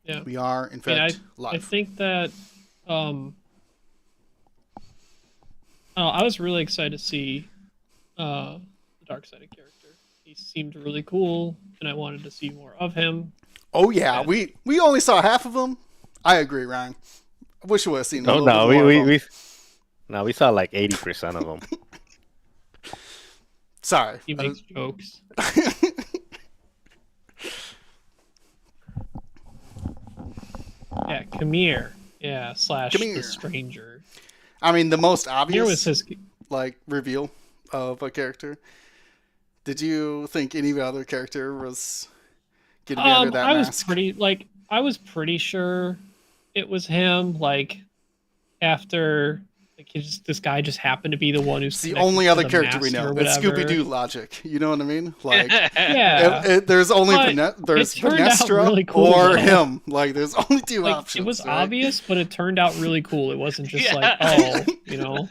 Yeah. We are, in I mean, fact, I live. think that um, oh, I was really excited to see the dark sided character. He seemed really cool, and I wanted to see more of him. Oh yeah, And we only saw half of them. I agree, Ryan. I wish we would have seen a Oh little bit no, more of them. we saw like 80% of them. Sorry. he makes jokes. Yeah, Kamir. Yeah, Come slash the here. stranger. I mean, the most Kamir was obvious his. like reveal of a character. Did you think any other character was gonna be under that I was mask? pretty like I was pretty sure it was him. Like after like this guy just happened to be the one who's It's the connected only to other the character we master know. or It's Scooby whatever. Doo logic. You know what I mean? Like, Yeah, there's only but it there's turned out Vanestra really cool or though. him. Like, there's only two Like it was options, right? obvious, but it turned out really cool. It wasn't just like, Yeah. oh, you know,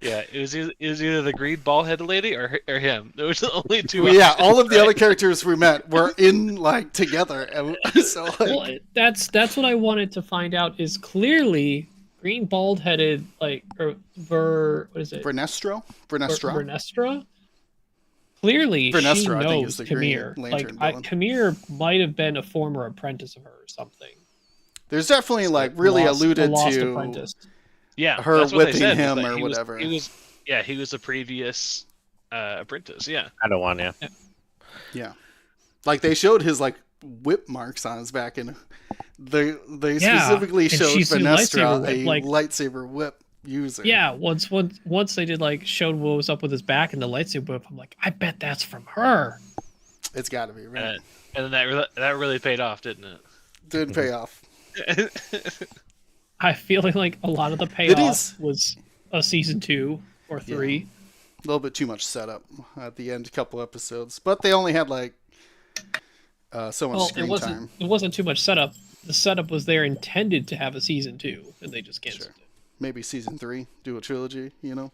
Yeah, it was either the green ball headed lady or him. There was the only two. Well, yeah, options, all of the right? other characters we met were in like together, and so well, like, that's what I wanted to find out is clearly green bald headed like or what is it? Vernestra. Vernestra? Clearly she Vernestra, I think, is knows the Green Kamir. Like Lantern villain. Kamir might have been a former apprentice of her or something. There's definitely like really A alluded lost to apprentice. Yeah, her that's what they whipping said, is him that or he was- whatever. he was a previous apprentice. Yeah. I don't want to. Yeah, like they showed his like whip marks on his back, and they Yeah, specifically and showed she's a Vanestra lightsaber whip, a like- lightsaber whip user. Yeah, once they did like showed what was up with his back and the lightsaber whip, I'm like, I bet that's from her. It's got to be right. And then that really paid off, didn't it? Did pay off. I feel like a lot of the It payoff is. was a season 2 or 3. A little bit too much setup at the end, a couple episodes, but they only had like so much Well, screen time. it wasn't too much setup. The setup was there intended to have a season 2, and they just canceled Sure. Maybe season 3, do a trilogy. You know,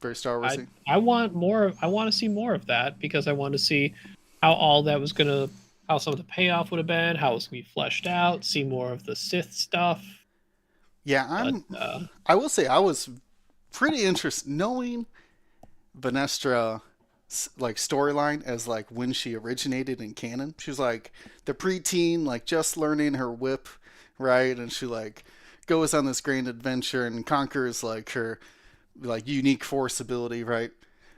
very Star Warsy. it. I want more. I want to see more of that because I want to see how all that was gonna, how some of the payoff would have been, how it was gonna be fleshed out, see more of the Sith stuff. Yeah, But, I will say I was pretty interested knowing Vanestra like storyline as like when she originated in canon. She was like the preteen, like just learning her whip, right? And she like goes on this grand adventure and conquers like her like unique force ability, right?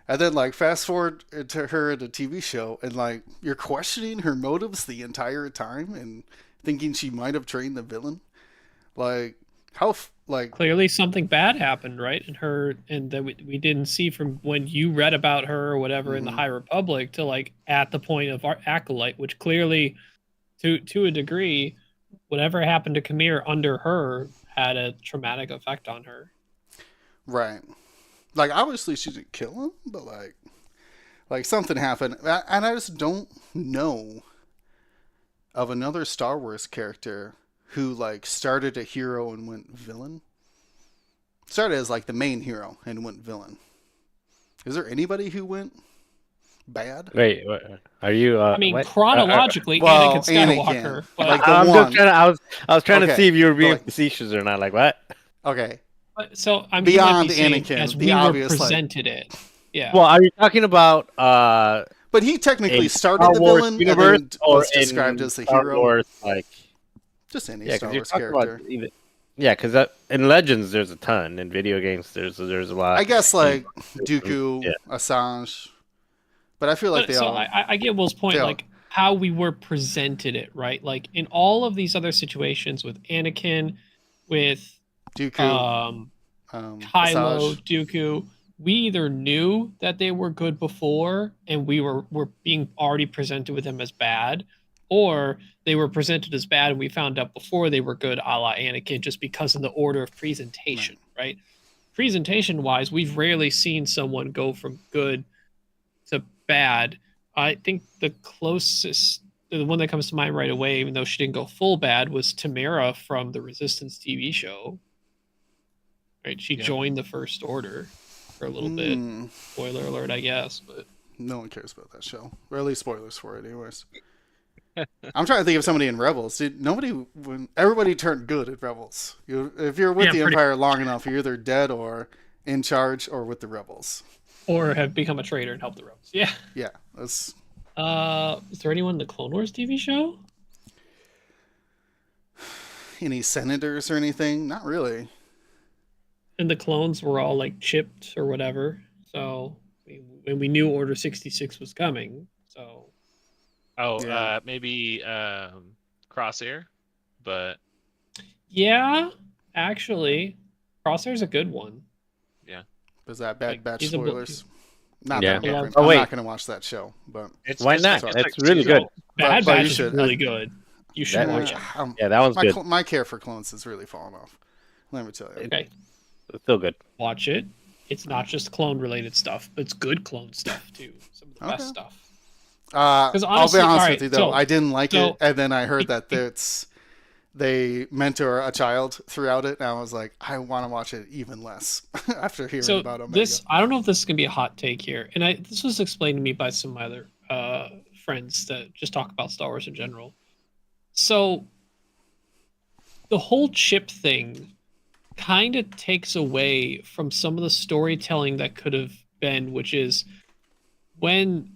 And then like fast forward to her in a TV show, and like you're questioning her motives the entire time and thinking she might have trained the villain. Like like clearly something bad happened, right? And her, and that we didn't see from when you read about her or whatever in the High Republic to like at the point of our acolyte, which clearly, to a degree, whatever happened to Kamir under her had a traumatic effect on her. right. Like obviously she didn't kill him, but like something happened, and I just don't know of another Star Wars character who like started a hero and went villain. Started as like the main hero and went villain. Is there anybody who went bad? Wait, are you? I mean, what? chronologically, well, Anakin Anakin. Skywalker, but Like the I'm one. just trying to. I was trying to Okay, see if you were being like- facetious or not. Like what? Okay, so I'm Beyond you might be saying Anakin, as the we obvious, were like- presented it. Yeah. Well, are you talking about but he technically a started Star the Wars villain universe and then or was described in as the Star hero. Wars, like Just any yeah, Star because you're Wars talking character. about even. Yeah, because in Legends there's a ton. In video games there's a lot. I guess like Dooku, Yeah. Assange, but I feel like they so all. I get Will's point, they all- like how we were presented it, right? Like in all of these other situations with Anakin, with Dooku, Kylo, Asajj. Dooku, we either knew that they were good before and were being already presented with them as bad, or they were presented as bad and we found out before they were good, a la Anakin, just because of the order of presentation, right? Presentation wise, we've rarely seen someone go from good to bad. I think the closest, the one that comes to mind right away, even though she didn't go full bad, was Tamara from the Resistance TV show. Right, she Yeah. joined the First Order for a little bit. Hmm. Spoiler alert, I guess, but No one cares about that show. Or at least spoilers for it, anyways. I'm trying to think of somebody in Rebels. Dude, when everybody turned good at Rebels. If you're with Yeah, the pretty- Empire long enough, you're either dead or in charge or with the Rebels. Or have become a traitor and helped the rebels. Yeah. Yeah, that's Is there anyone in the Clone Wars TV show? any senators or anything? Not really. And the clones were all like chipped or whatever. So and we knew Order 66 was coming. So Oh, Yeah. maybe Crosshair, but yeah, actually, Crosshair's a good one. Was that Bad Like, Batch he's a bu- spoilers? Not Yeah. that I'm, Oh, I'm wait. not going to watch that show, but it's Why just not? like- That's like really good. Bad but you Batch is should. really good. You should That- watch it. Yeah, that one's good. my care for clones has really fallen off. Let me tell you. Okay, It's still good. watch it. It's not just clone related stuff, but it's good clone stuff too. Some of the best Okay. stuff. 'Cause honestly- I'll be honest alright, with you though, so- I didn't like so- it, and then I heard that they mentor a child throughout it, and I was like, I want to watch it even less after hearing So about Omega. this, I don't know if this is gonna be a hot take here, and this was explained to me by some of my other friends that just talk about Star Wars in general. So the whole chip thing kind of takes away from some of the storytelling that could have been, which is when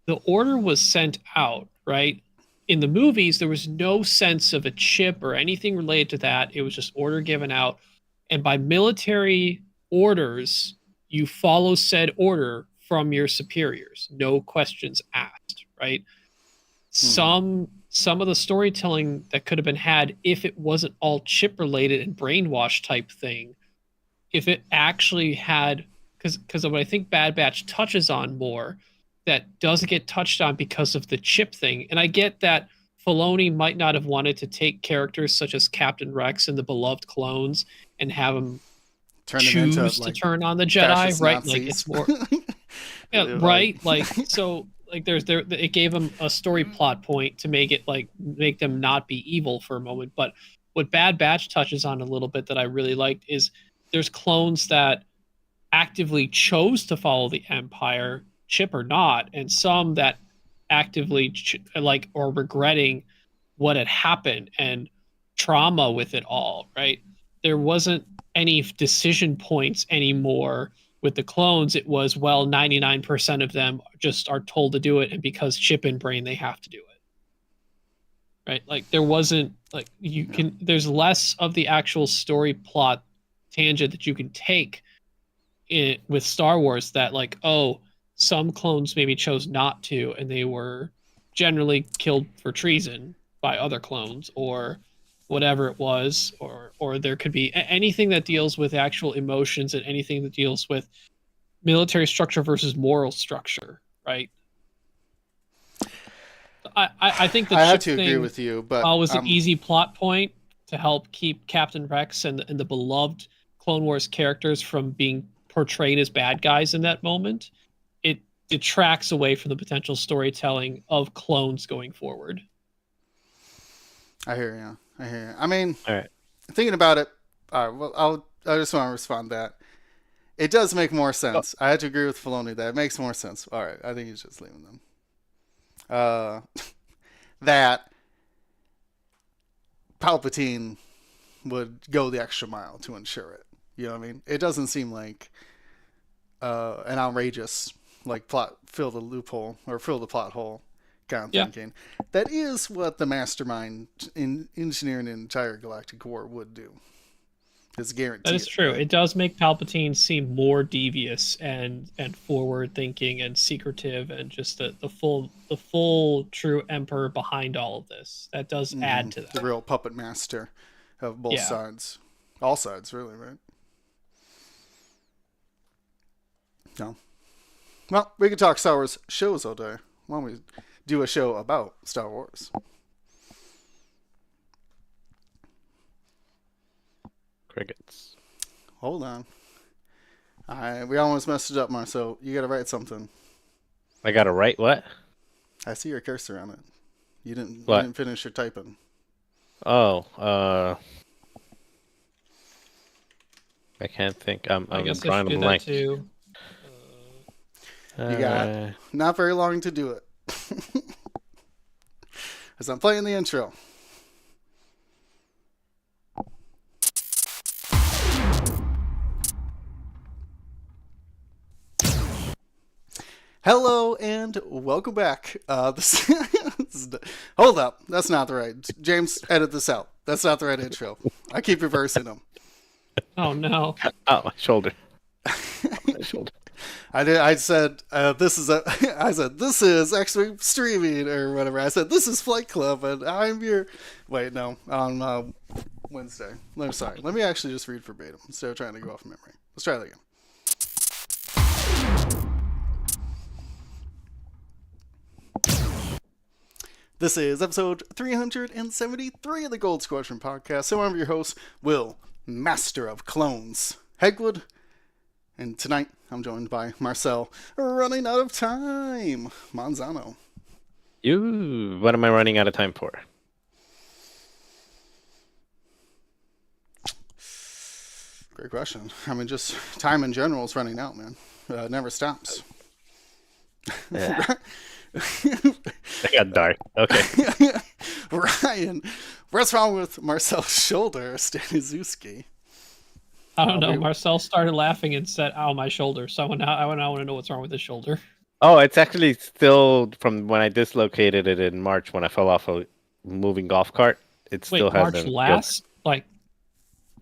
the order was sent out, right? In the movies, there was no sense of a chip or anything related to that. It was just order given out. And by military orders, you follow said order from your superiors. No questions asked, right? Some of the storytelling that could have been had if it wasn't all chip related and brainwash type thing, if it actually had, because what I think Bad Batch touches on more that doesn't get touched on because of the chip thing. And I get that Filoni might not have wanted to take characters such as Captain Rex and the beloved clones and have them Turn them choose into to like turn on the Jedi, fascist right? Nazis. Like it's more, yeah, Like- right. Like so, like it gave them a story plot point to make it like make them not be evil for a moment. But what Bad Batch touches on a little bit that I really liked is there's clones that actively chose to follow the Empire, chip or not, and some that actively like or regretting what had happened and trauma with it all, right? There wasn't any decision points anymore with the clones. It was, well, 99% of them just are told to do it, and because chip and brain they have to do it, right? Like there wasn't like there's less of the actual story plot tangent that you can take with Star Wars, that like, oh, some clones maybe chose not to and they were generally killed for treason by other clones or whatever it was, or there could be anything that deals with actual emotions and anything that deals with military structure versus moral structure, right? I think the I have chip to agree thing with you, but was an easy plot point to help keep Captain Rex and the beloved Clone Wars characters from being portrayed as bad guys in that moment. It detracts away from the potential storytelling of clones going forward. I hear you. I mean, All right. thinking about it, well, I just want to respond to that. It does make more sense. I had to agree with Filoni that it makes more sense. All right, I think he's just leaving them. That Palpatine would go the extra mile to ensure it. You know what I mean? It doesn't seem like an outrageous like plot fill the loophole or fill the plot hole kind of thinking. That is what the mastermind in engineering an entire galactic war would do. It's guaranteed. That is true. It does make Palpatine seem more devious and forward thinking and secretive and just the full true emperor behind all of this. That does add to that. The real puppet master of both sides. All sides, really, right? No. Well, we could talk Star Wars shows all day. Why don't we do a show about Star Wars? Crickets. Hold on. We almost messed it up, Marcel. You got to write something. I gotta write what? I see your cursor on it. You didn't finish your typing. Oh, I can't think. I'm I guess I drawing should a do that blank. too. You got not very long to do it. as I'm playing the intro. Hello and welcome back. Hold up, that's not the right. James, edit this out. That's not the right intro. I keep reversing them. Oh no. Oh, my shoulder. My shoulder. I said this is actually streaming or whatever. I said this is Flight Club and I'm your. Wait, no, on Wednesday. No, sorry. Let me actually just read verbatim instead of trying to go off memory. Let's try that again. This is episode 373 of the Gold Squadron podcast. So I'm your host, Will, Master of Clones, Hegwood. And tonight, I'm joined by Marcel, running out of time, Manzano. What am I running out of time for? Great question. I mean, just time in general is running out, man. It never stops. Yeah. I got dark. Okay. Ryan, what's wrong with Marcel's shoulder, Staniszewski? I don't know. Marcel started laughing and said, "Ow, my shoulder." So I want to know what's wrong with his shoulder. Oh, it's actually still from when I dislocated it in March when I fell off a moving golf cart. It Wait, still March hasn't. last? Like,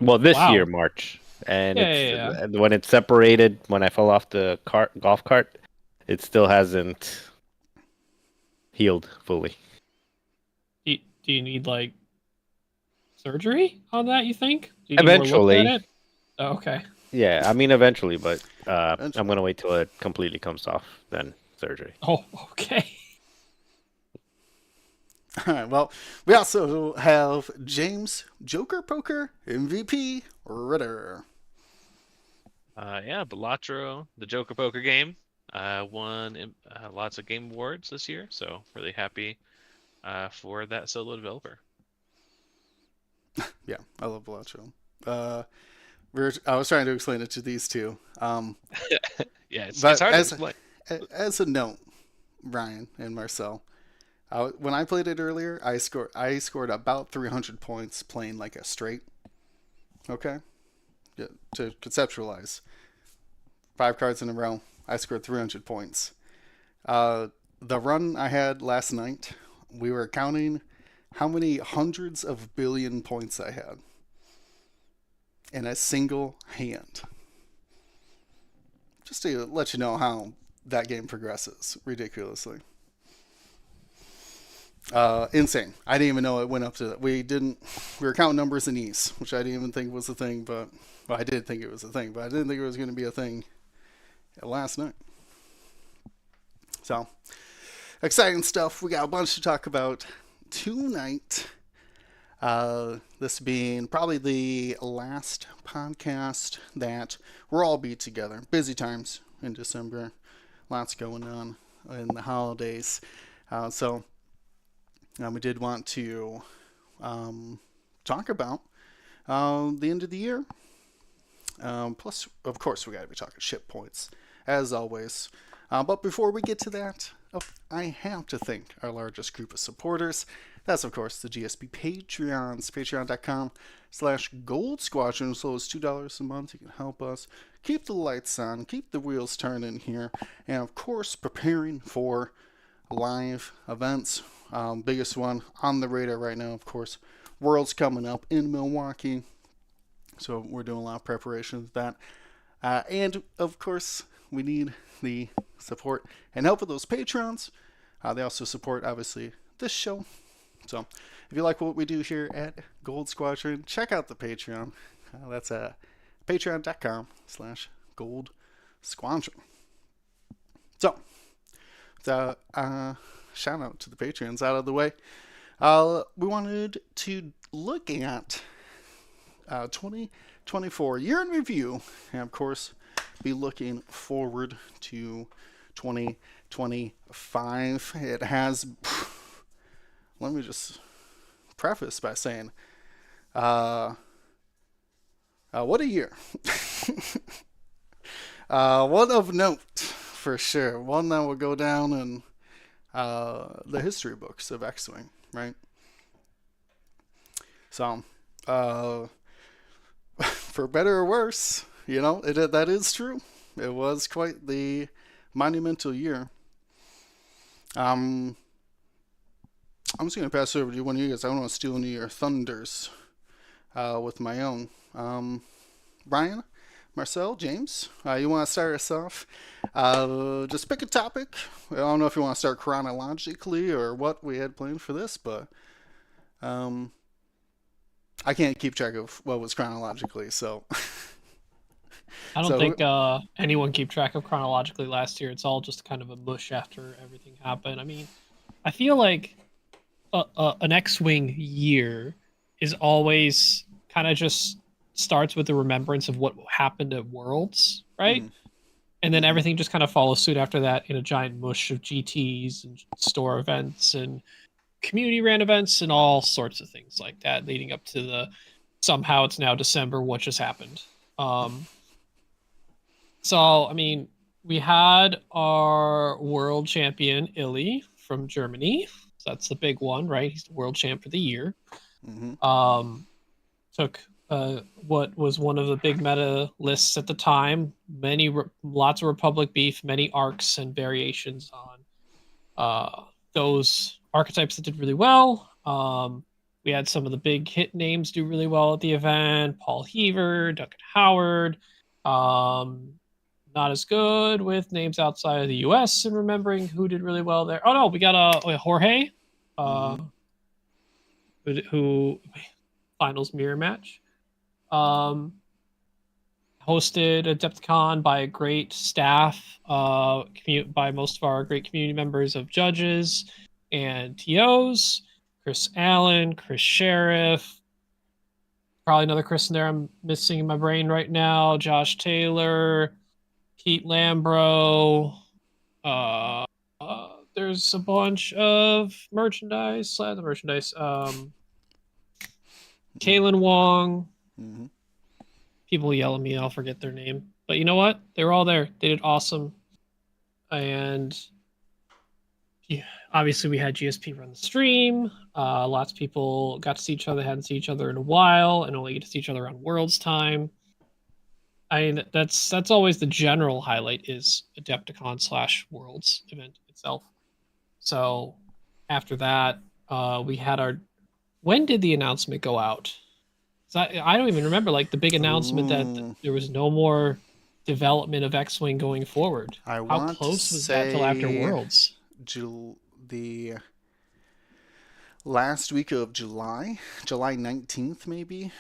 Well, this wow. year, March. And Yeah. when it separated, when I fell off the golf cart, it still hasn't healed fully. Do you need like surgery on that? You think? Do you need more look Eventually. at it? Oh, okay. Yeah, I mean, eventually, but Eventually. I'm going to wait till it completely comes off, then surgery. Oh, okay. All right, well, we also have James Joker Poker MVP Ritter. Balatro, the Joker Poker game, won lots of game awards this year, so really happy for that solo developer. Yeah, I love Balacho. I was trying to explain it to these two. Yeah, it's But hard to as- explain. As a note, Ryan and Marcel, when I played it earlier, I scored about 300 points playing like a straight. Okay, yeah, to conceptualize, 5 cards in a row, I scored 300 points. The run I had last night, we were counting how many hundreds of billion points I had in a single hand. Just to let you know how that game progresses ridiculously. Insane. I didn't even know it went up to that. We were counting numbers in East, which I didn't even think was a thing, but I did think it was a thing, but I didn't think it was going to be a thing last night. So, exciting stuff. We got a bunch to talk about tonight. This being probably the last podcast that we'll all be together. Busy times in December. Lots going on in the holidays. So we did want to talk about the end of the year. Plus, of course, we got to be talking ship points, as always. But before we get to that, I have to thank our largest group of supporters. That's, of course, the GSP Patreons, patreon.com/Gold Squadron. As low as $2 a month, you can help us keep the lights on, keep the wheels turning here, and, of course, preparing for live events. Biggest one on the radar right now, of course, Worlds coming up in Milwaukee. So we're doing a lot of preparation with that. And, of course, we need the support and help of those patrons. They also support, obviously, this show. So if you like what we do here at Gold Squadron, check out the Patreon. That's patreon.com/Gold Squadron. So, the shout out to the Patreons out of the way. We wanted to look at 2024 year in review, and of course, be looking forward to 2025. It has. Let me just preface by saying, what a year. One of note, for sure. One that will go down in the history books of X-Wing, right? So, uh, for better or worse, that is true. It was quite the monumental year. Um, I'm just gonna pass it over to one of you guys. I don't want to steal any of your thunders with my own. Brian, Marcel, James, you want to start us off? Just pick a topic. I don't know if you want to start chronologically or what we had planned for this, but I can't keep track of what was chronologically, so. I don't So- think anyone keep track of chronologically last year. It's all just kind of a mush after everything happened. I mean, I feel like an X-Wing year is always kind of just starts with the remembrance of what happened at Worlds, right? Mhm. And then Mhm. everything just kind of follows suit after that in a giant mush of GTs and store events and community ran events and all sorts of things like that, leading up to the somehow it's now December. What just happened? So I mean, we had our world champion Illy from Germany. So that's the big one, right? He's the world champ for the year. Mhm. Took what was one of the big meta lists at the time. Lots of Republic beef, many arcs and variations on those archetypes that did really well. We had some of the big hit names do really well at the event: Paul Heaver, Duncan Howard. Not as good with names outside of the U.S. and remembering who did really well there. Oh no, we got Jorge, who finals mirror match. Hosted Adepticon by a great staff, by most of our great community members of judges and TOs. Chris Allen, Chris Sheriff, probably another Chris in there I'm missing in my brain right now. Josh Taylor, Pete Lambro. There's a bunch of merchandise. Kaylin Wong. Mhm. People yell at me, I'll forget their name. But you know what? They were all there. They did awesome. And yeah, obviously we had GSP run the stream. Lots of people got to see each other, hadn't seen each other in a while, and only get to see each other on Worlds time. I mean, that's always the general highlight is Adepticon / Worlds event itself. So after that, we had our. When did the announcement go out? I don't even remember like the big announcement that Ooh. there was no more development of X-Wing going forward. I How want to close was that till after say Worlds? The last week of July 19th, maybe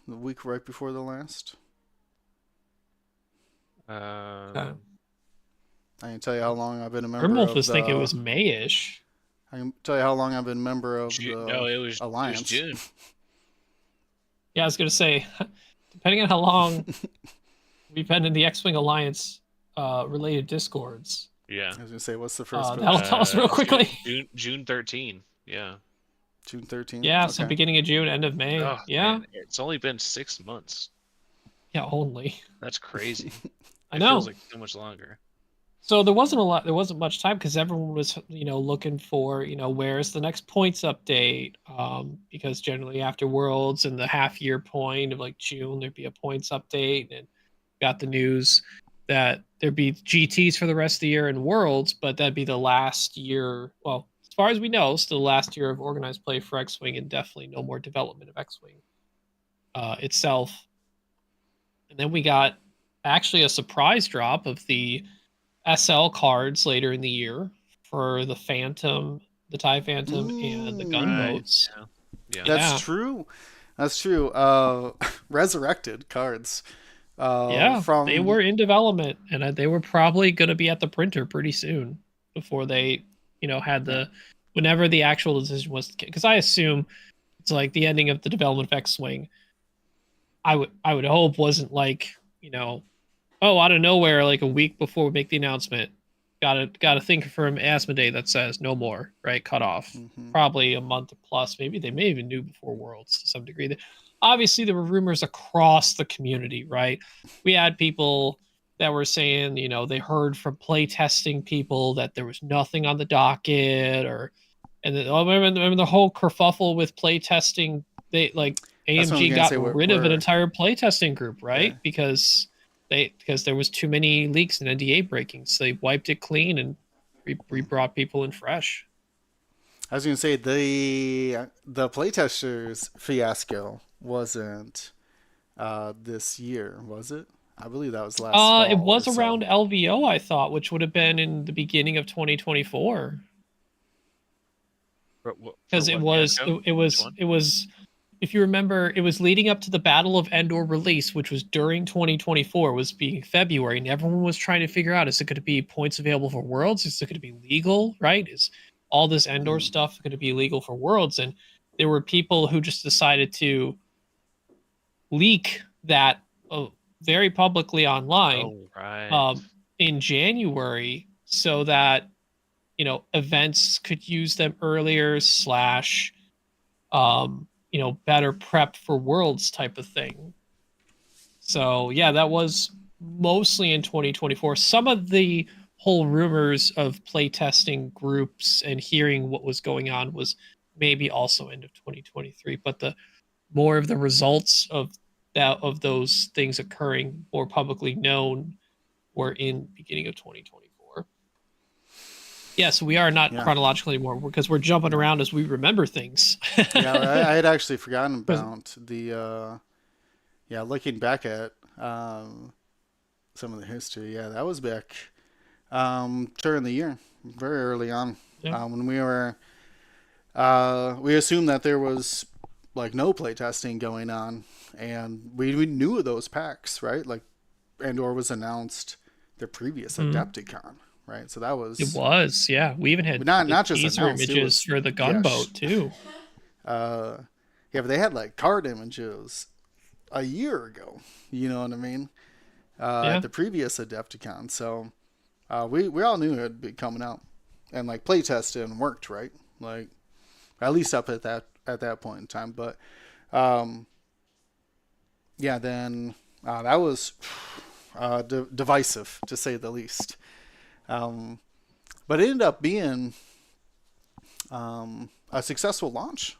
the week right before the last. Um, I can tell you how long I've been a member Grimwolf of was the. thinking it was Mayish. I can tell you how long I've been a member of June, the no, it was Alliance. June. Yeah, I was gonna say, depending on how long we've been in the X-Wing Alliance related discords, Yeah. I was gonna say, what's the first? that'll tell us real quickly. June 13. Yeah. June 13th. Yeah, so Okay. beginning of June, end of May. Oh, yeah, man, it's only been 6 months. yeah, only. That's crazy. I It know. feels like so much longer. So there wasn't much time because everyone was, looking for, where's the next points update? Because generally after Worlds and the half year point of like June, there'd be a points update, and got the news that there'd be GTs for the rest of the year in Worlds, but that'd be the last year. Well, as far as we know, still the last year of organized play for X-Wing, and definitely no more development of X-Wing itself. And then we got actually a surprise drop of the SL cards later in the year for the Phantom, the TIE Phantom, and the Ooh. gunboats. Right. Yeah. That's Yeah. true. That's true. Resurrected cards. From They were in development, and they were probably going to be at the printer pretty soon before they, had whenever the actual decision was. Because I assume it's like the ending of the development of X-Wing. I would hope wasn't like, oh, out of nowhere, like a week before we make the announcement, got a thing from Asmodee that says no more, right? Cut off. Mhm. Probably a month plus. Maybe they may even knew before Worlds to some degree. Obviously, there were rumors across the community, right? We had people that were saying, they heard from playtesting people that there was nothing on the docket, or And then, oh, remember the whole kerfuffle with playtesting? They like That's what I was AMG gonna got say. rid of an entire playtesting group, right? Yeah. Because there was too many leaks and NDA breakings. So they wiped it clean and brought people in fresh. I was gonna say the playtesters fiasco wasn't this year, was it? I believe that was last fall. It was or so. around LVO, I thought, which would have been in the beginning of 2024. Because it was if you remember, it was leading up to the Battle of Endor release, which was during 2024. It was being February, and everyone was trying to figure out: is it going to be points available for Worlds? Is it going to be legal? Right? Is all this Endor stuff going to be legal for Worlds? And there were people who just decided to leak that very publicly online in January, so that events could use them earlier / better prep for Worlds type of thing. So yeah, that was mostly in 2024. Some of the whole rumors of playtesting groups and hearing what was going on was maybe also end of 2023, but the more of the results of those things occurring more publicly known were in beginning of 2024. Yes, we are not chronological anymore because we're jumping around as we remember things. I had actually forgotten about the looking back at some of the history. Yeah, that was back during the year, very early on, when we were we assumed that there was like no playtesting going on, and we knew of those packs, right? Like Endor was announced their previous Adepticon. Right, so that was we even had not just teaser images for the gunboat too. But they had like card images a year ago. You know what I mean? At the previous Adepticon, so we all knew it'd be coming out, and like playtested and worked, right? Like at least up at that point in time. But then that was divisive to say the least. But it ended up being a successful launch.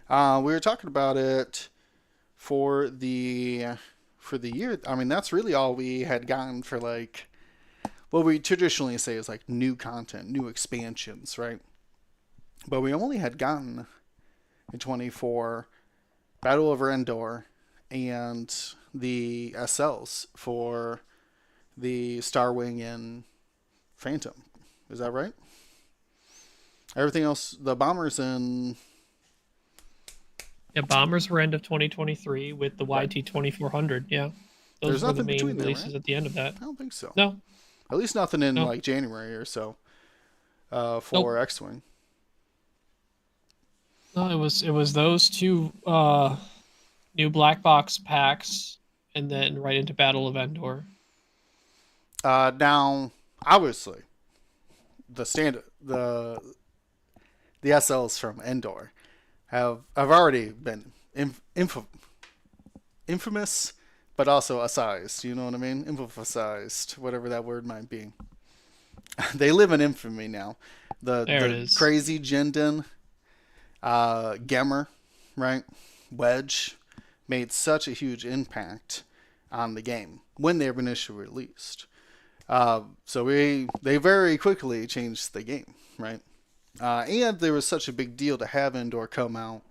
We were talking about it for the year. I mean, that's really all we had gotten for like what we traditionally say is like new content, new expansions, right? But we only had gotten in 24 Battle over Endor and the SLs for the Starwing and Phantom. Is that right? Everything else, the bombers and bombers were end of 2023 with the YT 2400. Yeah, those were the main releases at the end of that. I don't think so. No, at least nothing in like January or so for X-Wing. No, it was those two new black box packs, and then right into Battle of Endor. Now, obviously, the SLs from Endor have already been infamous, but also assized. You know what I mean? Infamousized, whatever that word might be. They live in infamy now. The crazy Jindin, Gemmer, right? Wedge made such a huge impact on the game when they were initially released. So they very quickly changed the game, right? And there was such a big deal to have Endor come out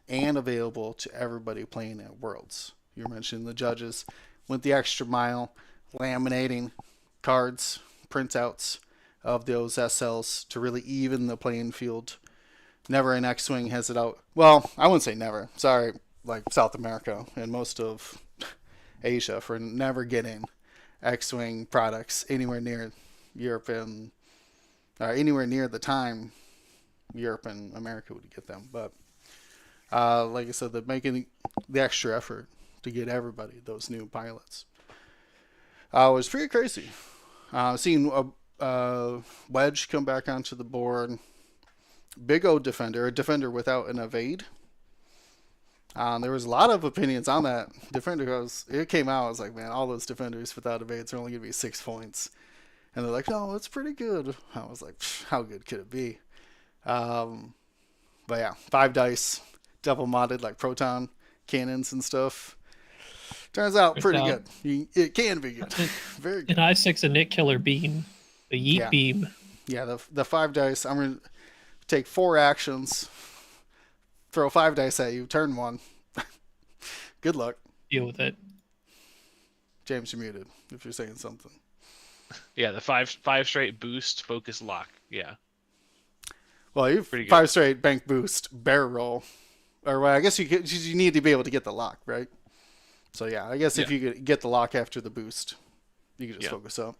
and available to everybody playing at Worlds. You mentioned the judges went the extra mile, laminating cards, printouts of those SLs to really even the playing field. Never an X-Wing has it out. Well, I wouldn't say never. Sorry, like South America and most of Asia for never getting X-Wing products anywhere near Europe and anywhere near the time Europe and America would get them. But like I said, they're making the extra effort to get everybody those new pilots. It was pretty crazy. Seeing Wedge come back onto the board, Big O Defender, a Defender without an evade. There was a lot of opinions on that Defender because it came out. I was like, man, all those Defenders without evades are only going to be 6 points. And they're like, no, it's pretty good. I was like, how good could it be? But yeah, 5 dice, double modded like proton cannons and stuff. Turns out Turns pretty out- good. It can be good. An Very good. I6 a Nick Killer beam, a Yeet Yeah. beam. Yeah, the 5 dice. I'm gonna take 4 actions, throw 5 dice at you, turn 1. Good luck, Deal with it. James. You're muted if you're saying something. Yeah, the five straight boost focus lock. Yeah. Well, you Pretty good. 5 straight bank boost bear roll, or well, I guess you need to be able to get the lock, right? So yeah, I guess if you could get the lock after the boost, you could just Yeah. focus up.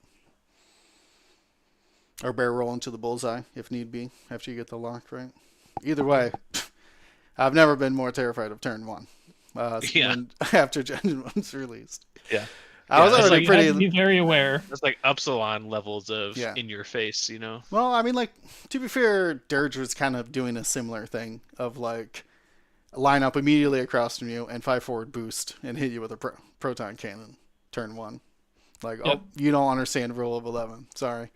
Or bear roll into the bullseye if need be after you get the lock, right? Either way, I've never been more terrified of turn 1. Yeah. After Gen 1's released. Yeah. I was Yeah, So already you have to pretty. be very aware. That's like Upsilon levels of Yeah. in your face, you know? Well, I mean, like, to be fair, Dirge was kind of doing a similar thing of like line up immediately across from you and 5 forward boost and hit you with a proton cannon turn 1. Like, Yep. oh, you don't understand rule of 11. Sorry.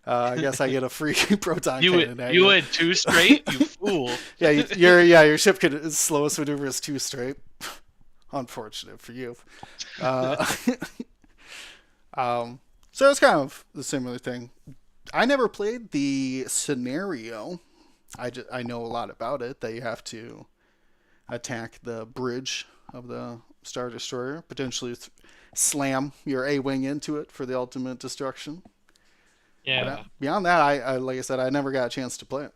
I guess I get a free proton You cannon. at you had 2 straight, you fool. Yeah, your ship could its slowest maneuver is 2 straight. Unfortunate for you. So it's kind of the similar thing. I never played the scenario. I know a lot about it. That you have to attack the bridge of the Star Destroyer, potentially slam your A-wing into it for the ultimate destruction. Yeah. But beyond that, I like I said, I never got a chance to play it.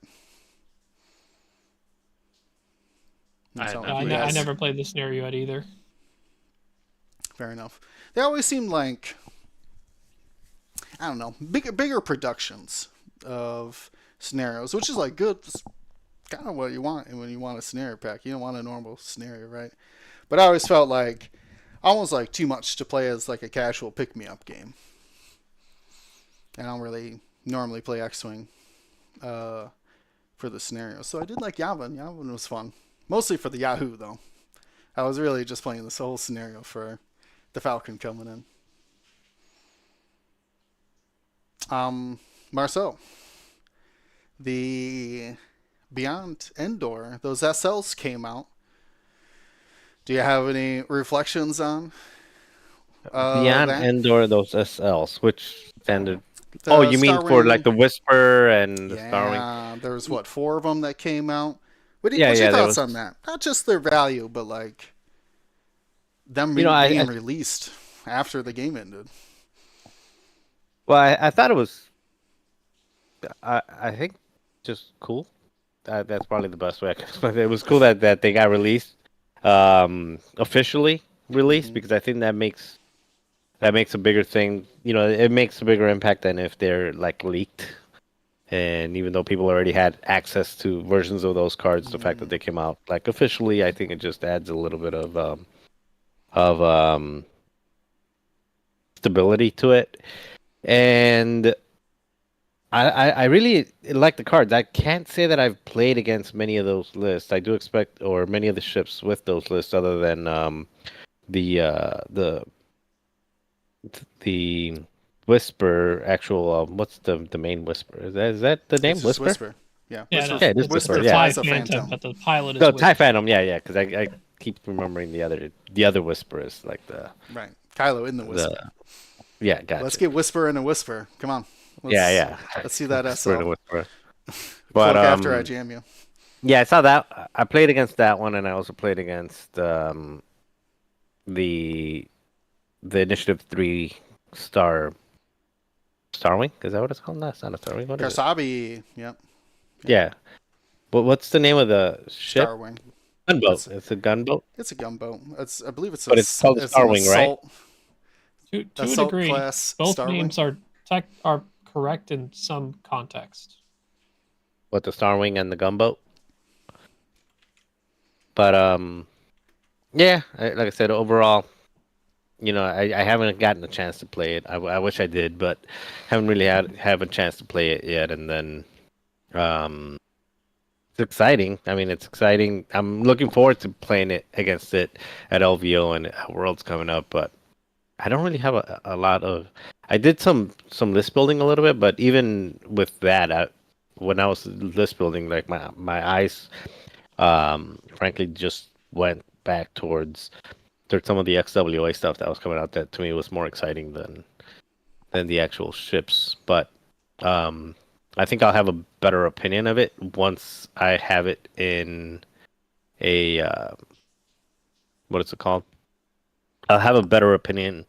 I So, had Yeah, not you I guys- never played the scenario yet either. Fair enough. They always seem like, I don't know, bigger productions of scenarios, which is like good. It's kind of what you want when you want a scenario pack. You don't want a normal scenario, right? But I always felt like almost like too much to play as like a casual pick-me-up game. I don't really normally play X-Wing for the scenario. So I did like Yavin. Yavin was fun. Mostly for the Yahoo, though. I was really just playing this whole scenario for the Falcon coming in. Marcel, the Beyond Endor, those SLs came out. Do you have any reflections on Beyond that? Endor, those SLs, which standard? The Oh, you mean for Starwing- like the Whisper and the Starwing? Yeah, there was what, 4 of them that came out. What's Yeah, your yeah, there thoughts was- on that? Not just their value, but like them You know, I- being I- released after the game ended. Well, I thought it was. I think just cool. That's probably the best way I can explain it. It was cool that they got released, officially released, Mhm. because I think that makes a bigger thing. You know, it makes a bigger impact than if they're like leaked. And even though people already had access to versions of those cards, the fact that they came out like officially, I think it just adds a little bit of stability to it. And I really like the cards. I can't say that I've played against many of those lists. I do expect, or many of the ships with those lists, other than the Whisper. Actual, what's the main Whisper? Is that the name? It's just Whisper? Yeah, Yeah, Whisper, no, Yeah, it is it's Whisper, the yeah. TIE flies a Phantom, but the pilot is No, Whisper. TIE Phantom. Yeah, because I keep remembering the other Whisper is like the Right. Kylo in the Whisper. yeah. Gotcha. Let's get Whisper and a Whisper. Come on. yeah. Let's see that Whisper and a SL. Whisper. But But after I jam you. yeah, I saw that. I played against that one, and I also played against the Initiative 3 Starwing. Is that what it's called? No, it's not a Starwing. What is it? Karsabi. Yep. Yeah. But what's the name of the ship? Starwing. Gunboat. It's a gunboat. It's a gunboat. I believe it's. But it's called an Starwing, right? assault, To a assault degree, class both Starwing. names are correct in some context. What, the Starwing and the gunboat? But yeah, like I said, overall, you know, I haven't gotten a chance to play it. I wish I did, but haven't really have a chance to play it yet. And then it's exciting. I mean, it's exciting. I'm looking forward to playing it against it at LVO and Worlds coming up. But I don't really have a lot of. I did some list building a little bit, but even with that, when I was list building, like my eyes, frankly, just went back towards some of the XWA stuff that was coming out. That to me was more exciting than the actual ships. But I think I'll have a better opinion of it once I have it in a what is it called? I'll have a better opinion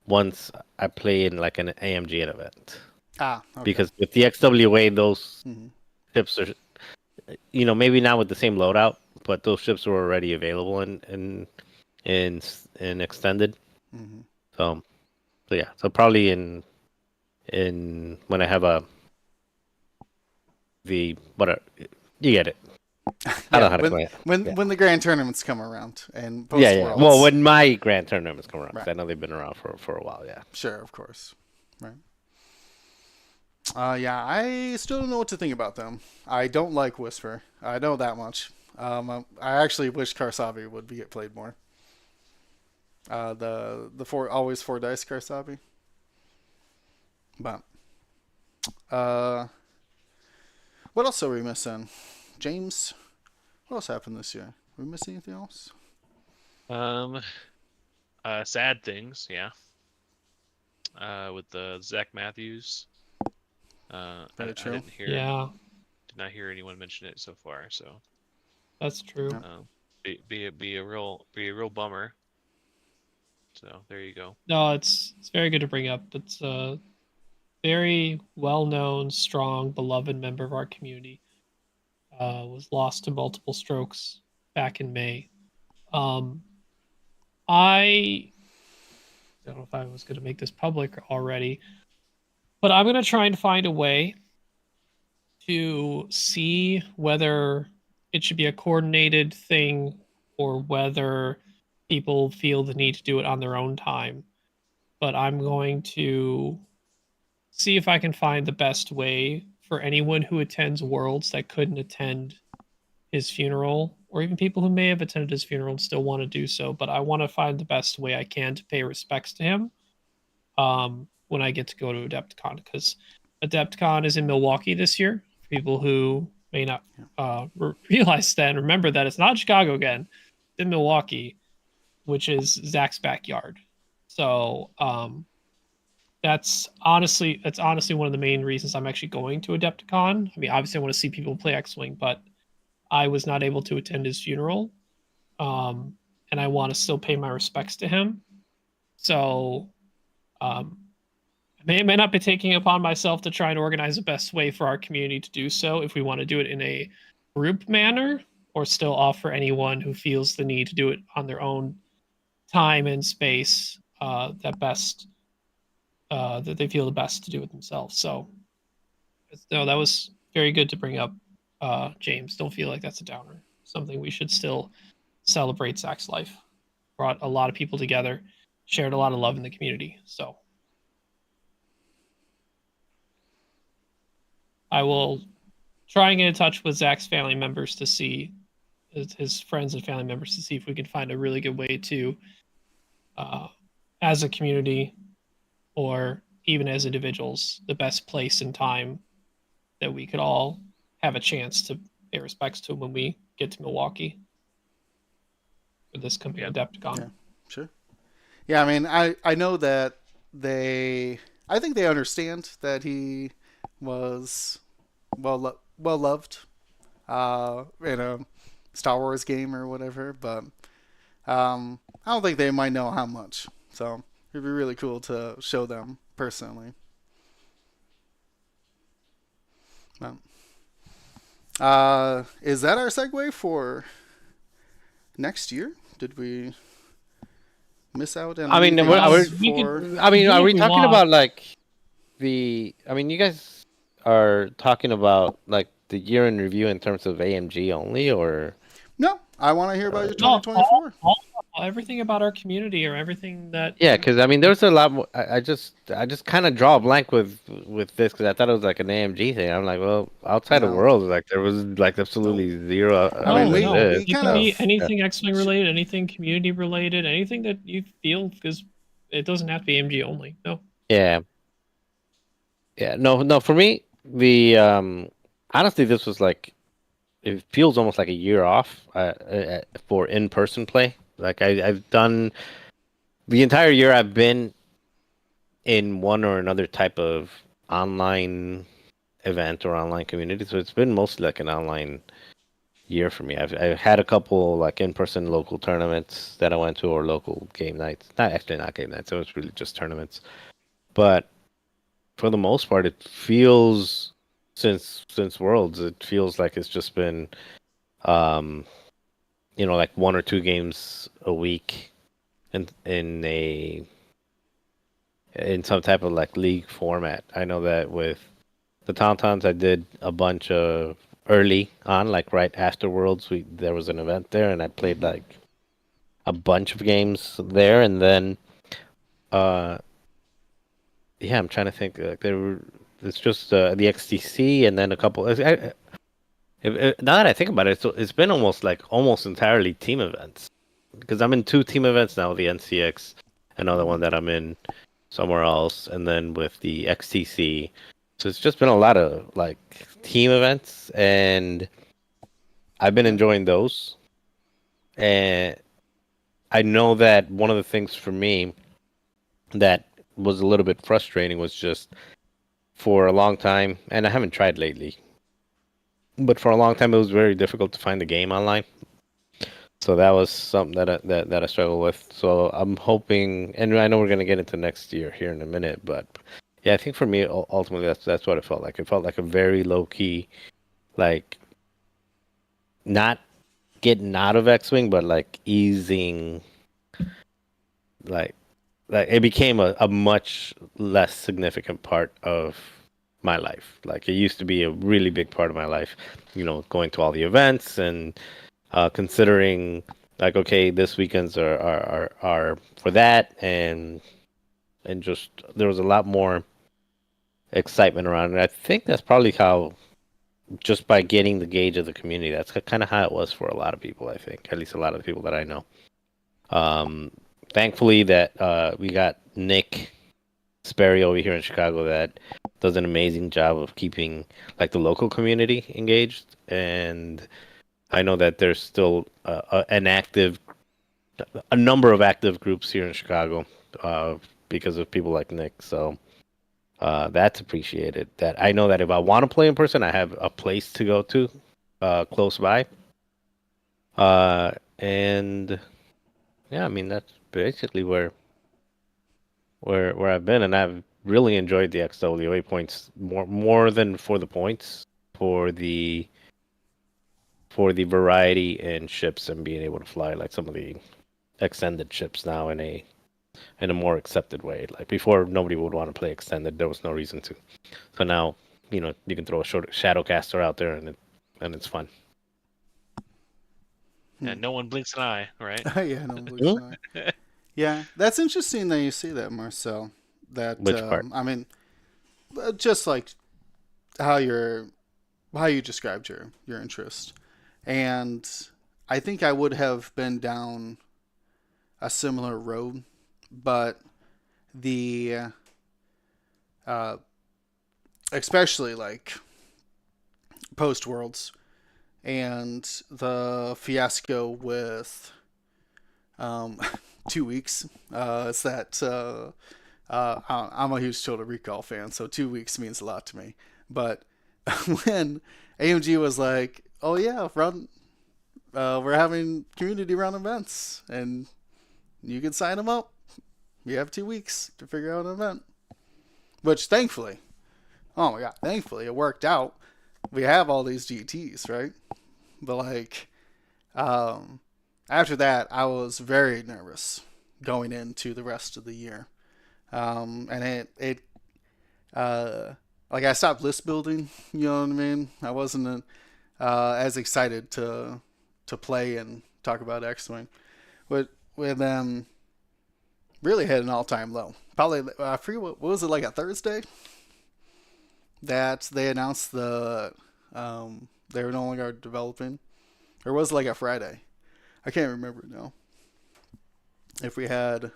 once I play in like an AMG event. Ah, okay. Because with the XWA, those Mhm. ships are, maybe not with the same loadout, but those ships were already available in extended. Mhm. So yeah, so probably in when I have whatever, you get it. I don't know how to when explain it. when Yeah. when the grand tournaments come around and post Yeah, yeah. worlds. Well, when my grand tournaments come around, 'cause Right. I know they've been around for a while. Yeah. Sure, of course. Right. Yeah, I still don't know what to think about them. I don't like Whisper. I know that much. I actually wish Karsabi would get played more. The always 4 dice Karsabi. But what else are we missing? James, what else happened this year? Are we missing anything else? Sad things, yeah. With the Zach Matthews. Very I true. didn't hear. Yeah, Did not hear anyone mention it so far. So, that's true. Yeah. be a real bummer. So there you go. No, it's very good to bring up. It's a very well-known, strong, beloved member of our community. Was lost to multiple strokes back in May. I don't know if I was going to make this public already, but I'm going to try and find a way to see whether it should be a coordinated thing or whether people feel the need to do it on their own time. But I'm going to see if I can find the best way for anyone who attends Worlds that couldn't attend his funeral, or even people who may have attended his funeral and still want to do so. But I want to find the best way I can to pay respects to him when I get to go to Adepticon, because Adepticon is in Milwaukee this year. For people who may not realize that and remember that it's not Chicago again, it's in Milwaukee, which is Zach's backyard. So that's honestly one of the main reasons I'm actually going to Adepticon. I mean, obviously I want to see people play X-Wing, but I was not able to attend his funeral, and I want to still pay my respects to him. So I may not be taking it upon myself to try and organize the best way for our community to do so if we want to do it in a group manner, or still offer anyone who feels the need to do it on their own time and space that they feel the best to do it themselves. So no, that was very good to bring up, James. Don't feel like that's a downer. Something we should still celebrate. Zach's life brought a lot of people together, shared a lot of love in the community. So I will try and get in touch with Zach's family members to see his friends and family members to see if we can find a really good way to, as a community or even as individuals, the best place and time that we could all have a chance to pay respects to when we get to Milwaukee for this coming Adepticon. Yeah, sure. Yeah, I mean, I know that I think they understand that he was well loved in a Star Wars game or whatever, but I don't think they might know how much. So it'd be really cool to show them personally. Is that our segue for next year? Did we miss out on I mean, anything else are we talking about like I mean, you guys are talking about like the year in review in terms of AMG only, or? No, I want to hear about your 2024. Everything about our community, or everything that. Yeah, because I mean, there's a lot more. I just kind of draw a blank with this because I thought it was like an AMG thing. I'm like, well, outside of Worlds, like there was like absolutely zero. I mean, it can be anything X-Wing related, anything community related, anything that you feel, because it doesn't have to be AMG only. No. Yeah. Yeah. No. For me, the honestly, this was like it feels almost like a year off for in-person play. Like I've done the entire year. I've been in one or another type of online event or online community, so it's been mostly like an online year for me. I've had a couple like in-person local tournaments that I went to or local game nights. Not game nights. It was really just tournaments. But for the most part, it feels since Worlds, it feels like it's just been um like one or two games a week in some type of like league format. I know that with the Tauntauns, I did a bunch of early on, like right after Worlds. There was an event there, and I played like a bunch of games there, and then uh, yeah, I'm trying to think. Like there were, it's just the XTC, and then a couple. Now that I think about it, it's been almost entirely team events because I'm in two team events now, the NCX, another one that I'm in somewhere else, and then with the XTC. So it's just been a lot of like team events, and I've been enjoying those. And I know that one of the things for me that was a little bit frustrating was just for a long time, and I haven't tried lately, but for a long time it was very difficult to find the game online. So that was something that I struggle with. So I'm hoping, and I know we're gonna get into next year here in a minute, but yeah, I think for me ultimately that's what it felt like. It felt like a very low key, like not getting out of X-Wing, but like easing, like it became a much less significant part of my life. Like it used to be a really big part of my life, going to all the events and considering like okay, this weekends are for that and just there was a lot more excitement around it. I think that's probably how just by getting the gauge of the community, that's kind of how it was for a lot of people. I think at least a lot of the people that I know. Um, Thankfully that we got Nick Sperry over here in Chicago that does an amazing job of keeping like the local community engaged, and I know that there's still a number of active groups here in Chicago because of people like Nick. So that's appreciated. That I know that if I want to play in person, I have a place to go to close by. And yeah, I mean that's basically where I've been, and I've really enjoyed the XWA points more than for the points, for the variety in ships and being able to fly like some of the extended ships now in a more accepted way. Like before, nobody would want to play extended. There was no reason to. So now, you can throw a Shadowcaster out there and it's fun. And no one blinks an eye, right? Yeah, no blue sky. Yeah, that's interesting that you see that, Marcel. That Which part? I mean, just like how you described your interest, and I think I would have been down a similar road, but the uh, especially like post Worlds and the fiasco with um, 2 weeks. It's that I'm a huge Total Recall fan, so 2 weeks means a lot to me. But when AMG was like, "Oh yeah, we're having community run events, and you can sign them up. You have 2 weeks to figure out an event," which thankfully, oh my god, thankfully it worked out. We have all these GTs, right? But like, um, after that, I was very nervous going into the rest of the year, and it like I stopped list building. You know what I mean? I wasn't as excited to play and talk about X-Wing. With them really hit an all time low. Probably I forget what was it, like a Thursday that they announced they were no longer developing, or was it like a Friday? I can't remember now. If we had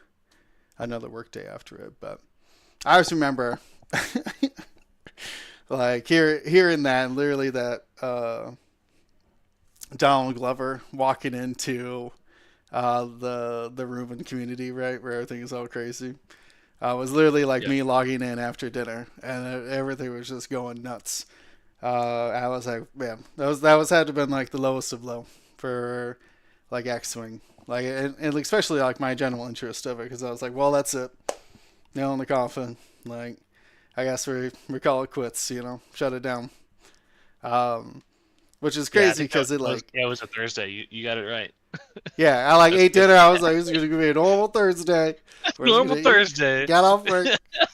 another work day after it, but I just remember Like hearing that, and literally that Donald Glover walking into the Reuben community, right, where everything is all crazy. It was literally like Yeah. me logging in after dinner, and everything was just going nuts. I was like, man, that was had to have been like the lowest of low for like X-wing, like, and especially like my general interest of it, because I was like, well, that's it, nail in the coffin. Like, I guess we call it quits, shut it down. Which is Yeah, I crazy think because it was, like, yeah, it was a Thursday. You got it right. yeah, I like ate dinner. I was like, it's gonna be a normal Thursday. We're just Normal gonna Thursday. Got off work,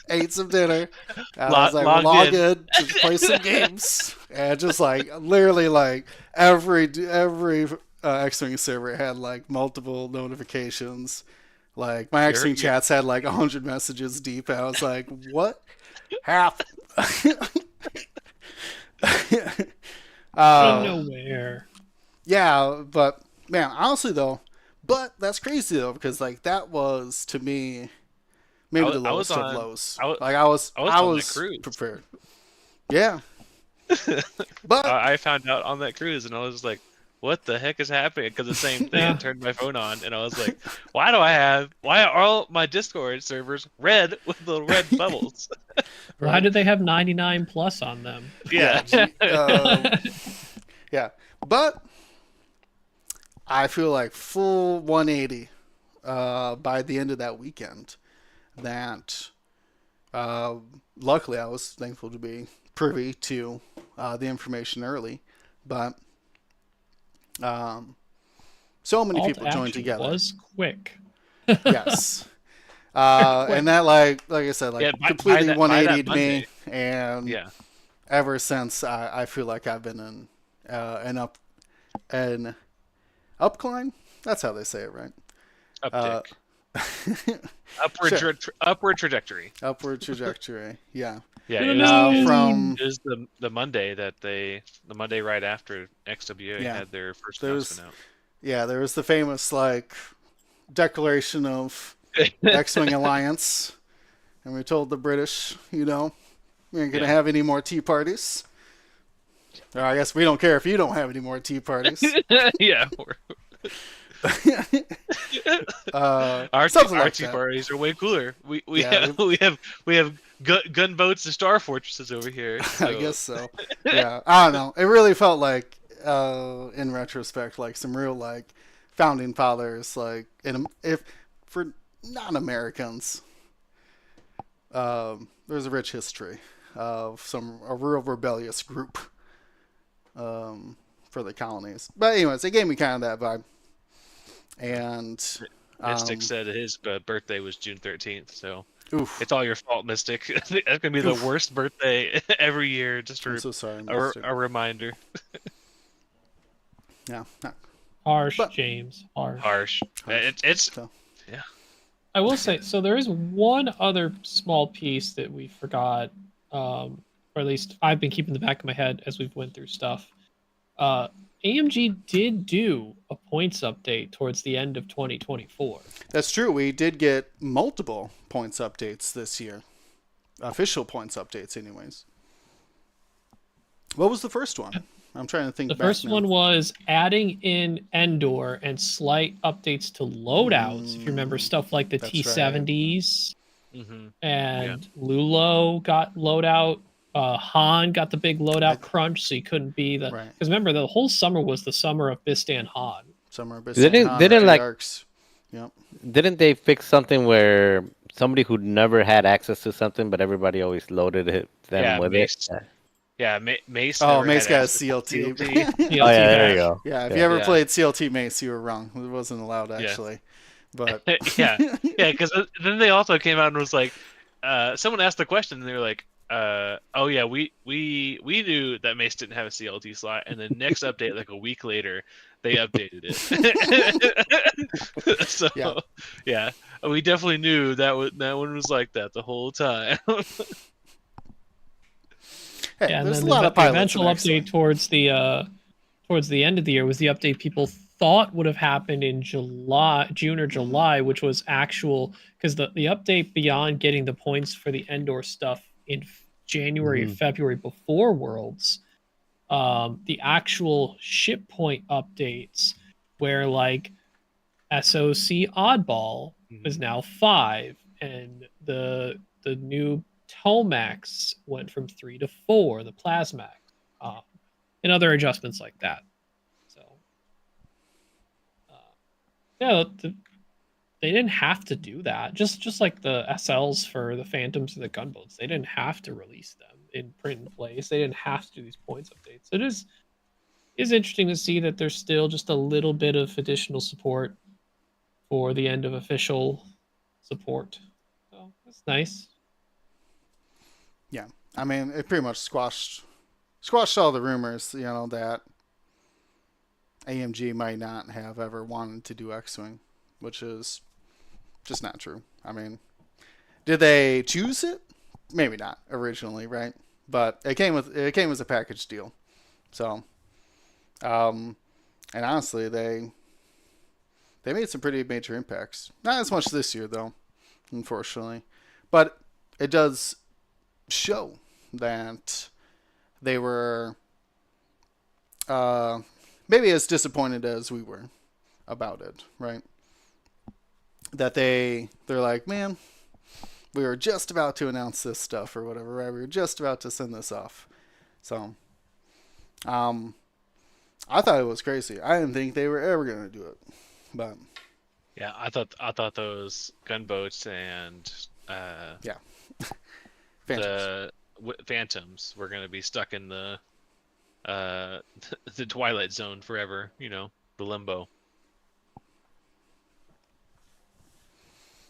ate some dinner. I was like, Logged we'll log in. in, just play some games, and just like literally like every X-wing server had like multiple notifications. Like my X-wing You're- chats had like 100 messages deep. And I was like, what happened? Out of nowhere. Yeah, but man, honestly though, but that's crazy though, because like that was to me maybe I the was lowest of on- lows. I was- I was on that cruise. prepared. Yeah, but I found out on that cruise, and I was like, "What the heck is happening?" Because the same thing. I Yeah. turned my phone on, and I was like, why are all my Discord servers red with little red bubbles?" Why do they have 99 plus on them? Yeah. yeah, but I feel like full 180 by the end of that weekend. That luckily I was thankful to be privy to the information early, but so many Alt people joined action together. was quick. Yes. And that like I said, like Yeah, by completely that 180'd me, Monday. and Yeah. ever since I feel like I've been in an upcline. That's how they say it, right? Uptick. Sure. Upward trajectory. Upward trajectory. Yeah. Yeah. To It the was, moon. From it was the Monday the Monday right after XWA Yeah. had their first There's- announcement there was the famous like declaration of out. X-wing alliance, and we told the British, we ain't gonna Yeah. have any more tea parties. Or I guess we don't care if you don't have any more tea parties. Yeah. Our something our like tea that. parties are way cooler. We Yeah, have gunboats and star fortresses over here. I so- guess so. Yeah, I don't know. It really felt like, in retrospect, like some real like founding fathers, like if for non-Americans, there's a rich history of a real rebellious group for the colonies. But anyways, it gave me kind of that vibe. And Mystic said his birthday was June 13th, so oof, it's all your fault, Mystic. That's gonna be the Oof. worst birthday every year. Just I'm for so sorry. a, Mister. a reminder. Yeah, Harsh, But- James. Harsh. Harsh. It's So, I will say, so there is one other small piece that we forgot, or at least I've been keeping in the back of my head as we've went through stuff. AMG did do a points update towards the end of 2024. that's true. We did get multiple points updates this year. Official points updates, anyways. What was the first one? I'm trying to think. The back first now. one was adding in Endor and slight updates to loadouts. If you remember stuff like the That's T70s hmm and Lulo got loadout. Han got the big loadout crunch, so he couldn't be the. Right. Because remember, the whole summer was the summer of Bistan Han. Summer Didn't, like- arcs. Yep. Didn't they fix something where somebody who never had access to something, but everybody always loaded them Yeah, with Mace. it? Yeah, Mace. Oh, never Mace had got a access to CLT. CLT Oh yeah, there patch. you go. Yeah, if Yeah. you ever Yeah. played CLT Mace, you were wrong. It wasn't allowed actually. But yeah, because then they also came out and was like, someone asked the question and they were like, oh yeah, we knew that Mace didn't have a CLT slot, and then next update, like a week later, they updated it. So yeah, we definitely knew that one was like that the whole time. hey, Yeah, and there's then a lot the of pilots eventual in update X-Wing. towards the end of the year was the update people thought would have happened in June or July, which was actual because the update beyond getting the points for the Endor stuff in January or February before Worlds, the actual ship point updates where like SOC Oddball is now 5, and the new Tomax went from 3 to 4, the Plasmax, and other adjustments like that. So, yeah, they didn't have to do that. Just like the SLs for the Phantoms and the gunboats, they didn't have to release them in print and place. They didn't have to do these points updates. It is interesting to see that there's still just a little bit of additional support for the end of official support. So that's nice. Yeah, I mean, it pretty much squashed all the rumors, that AMG might not have ever wanted to do X-Wing, which is just not true. I mean, did they choose it? Maybe not originally, right? But it came as a package deal. So, and honestly, they made some pretty major impacts. Not as much this year, though, unfortunately. But it does show that they were maybe as disappointed as we were about it, right? That they're like, man, we were just about to announce this stuff or whatever, right? We were just about to send this off. So, I thought it was crazy. I didn't think they were ever going to do it. But yeah, I thought those gunboats and the Phantoms were going to be stuck in the Twilight Zone forever, the limbo.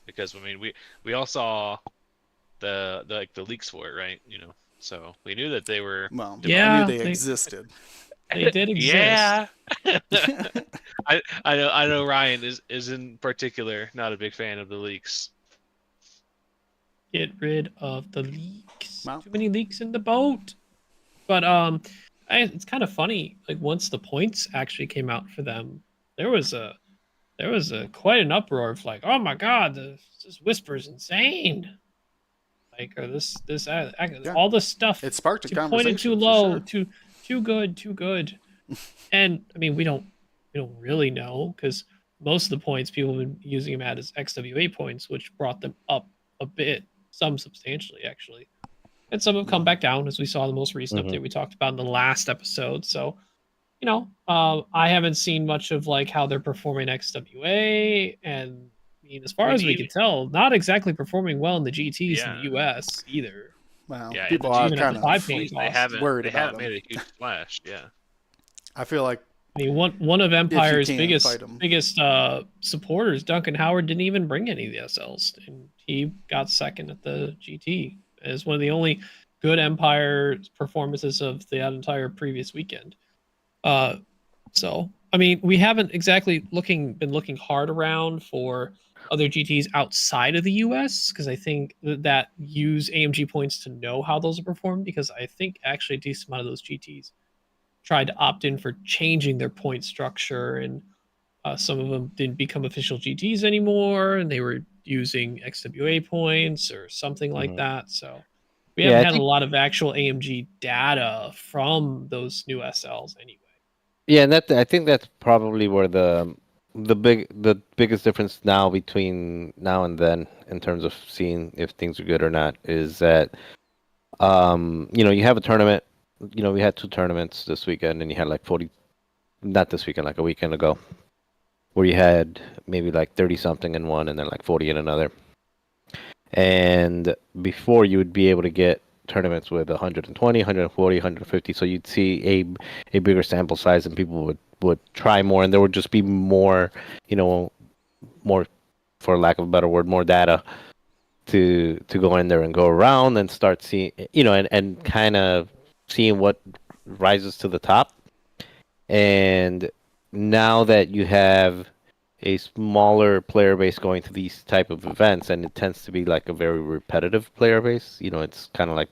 Because I mean, we all saw the leaks for it, right? So we knew that they were. Well, yeah, I knew they existed. They did exist. Yeah. I know Ryan is in particular not a big fan of the leaks. Get rid of the leaks. Wow. Too many leaks in the boat. But it's kind of funny. Like once the points actually came out for them, there was a quite an uproar of like, oh my god, this Whisper's insane. Like, or this all the stuff. It sparked a too conversation. Pointed too low, sure. too good. And I mean, we don't really know because most of the points people have been using them as XWA points, which brought them up a bit, some substantially actually, and some have come back down as we saw the most recent update we talked about in the last episode. So, I haven't seen much of like how they're performing XWA, and I mean, as far as we can tell, not exactly performing well in the GTs in the US either. Wow. Yeah, People are kind of they haven't them. made a huge splash. Yeah. I feel like I mean, one of Empire's biggest supporters, Duncan Howard, didn't even bring any of the SLs, and he got second at the GT as one of the only good Empire performances of the entire previous weekend. So I mean, we haven't exactly been looking hard around for other GTs outside of the US because I think that use AMG points to know how those are performed, because I think actually a decent amount of those GTs tried to opt in for changing their point structure, and some of them didn't become official GTs anymore, and they were using XWA points or something like that. So we haven't had a lot of actual AMG data from those new SLs anyway. Yeah, and I think that's probably where the biggest difference now between now and then in terms of seeing if things are good or not is that you have a tournament. We had 2 tournaments this weekend, and you had like 40, not this weekend, like a weekend ago, where you had maybe like 30 something in one and then like 40 in another. And before, you would be able to get tournaments with 120, 140, 150, so you'd see a bigger sample size, and people would try more, and there would just be more, more, for lack of a better word, more data to go in there and go around and start seeing, and kind of seeing what rises to the top. And now that you have a smaller player base going to these type of events, and it tends to be like a very repetitive player base, it's kind of like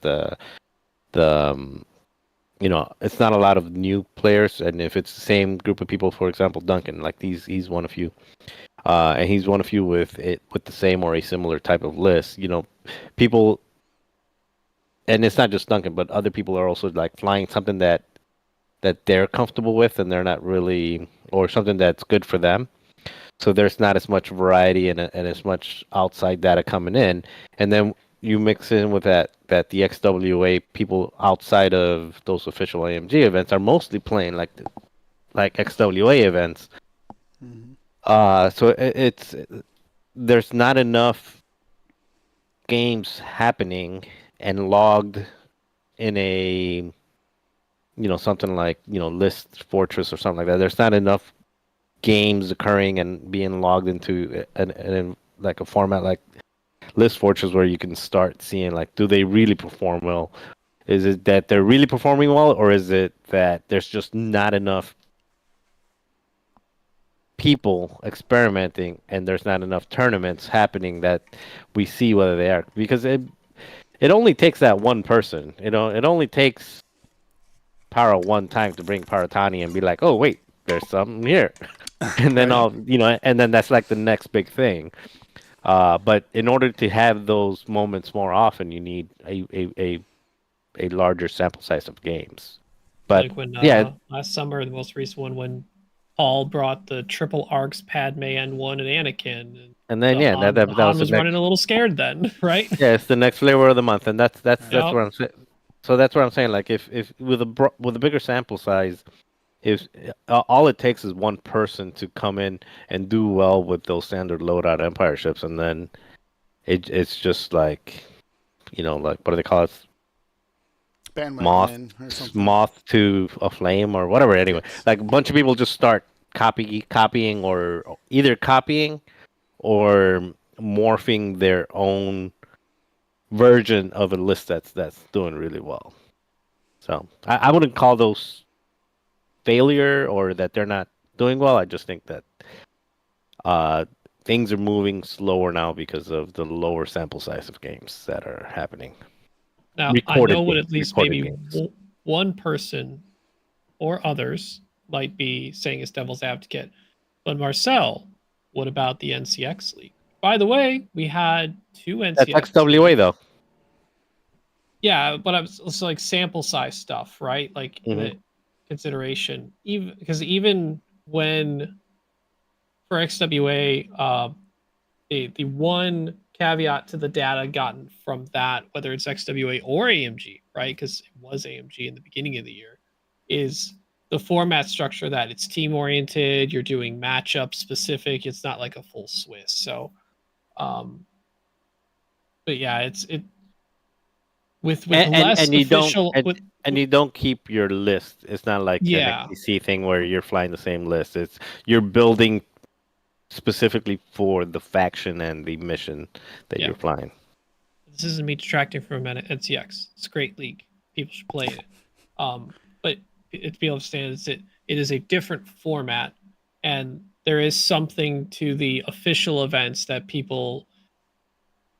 it's not a lot of new players. And if it's the same group of people, for example, Duncan, like he's one of you, and he's one of you with the same or a similar type of list, people and it's not just Duncan, but other people are also like flying something that they're comfortable with, and they're not really, or something that's good for them. So there's not as much variety and as much outside data coming in, and then you mix in with that the XWA people outside of those official AMG events are mostly playing like XWA events. Mhm. So it's there's not enough games happening and logged in a something like List Fortress or something like that. There's not enough games occurring and being logged into like a format like List Fortress where you can start seeing like, do they really perform well? Is it that they're really performing well, or is it that there's just not enough people experimenting and there's not enough tournaments happening that we see whether they are? Because it only takes that one person. It only takes Pyro one time to bring Paratani and be like, oh wait, there's something here. And then Right. and then that's like the next big thing. But in order to have those moments more often, you need a larger sample size of games. But Like when yeah, last summer, the most recent one, when Paul brought the triple arcs Padme N1 and Anakin, and and then the yeah, Han, that was the was running next. a little scared then, right? Yeah, it's the next flavor of the month, and that's Yep. what I'm saying. So that's what I'm saying. Like if with with a bigger sample size, if all it takes is one person to come in and do well with those standard loadout Empire ships, and then it's just like like what do they call it? Bandwagon moth in or something. moth to a flame or whatever. Anyway, Yes. like a bunch of people just start copying or either copying or morphing their own version of a list that's doing really well. So I wouldn't call those failure or that they're not doing well. I just think that uh things are moving slower now because of the lower sample size of games that are happening. Now, I know what at least Recorded maybe games. one person or others might be saying is devil's advocate, but Marcel, what about the NCX League? By the way, we had two That's NCX. XWA though. Yeah, but I was also like sample size stuff, right? Like in Hmm. the consideration, even when for XWA, the one caveat to the data gotten from that, whether it's XWA or AMG, right? Because it was AMG in the beginning of the year, is the format structure that it's team oriented. You're doing matchup specific. It's not like a full Swiss. So, um, but yeah, it with less And you don't official and you don't keep your list. It's not like an yeah. XTC thing where you're flying the same list. It's you're building specifically for the faction and the mission that Yeah. you're flying. This isn't me detracting from NCX. It's a great league. People should play it. But to be able to understand it is a different format, and there is something to the official events that people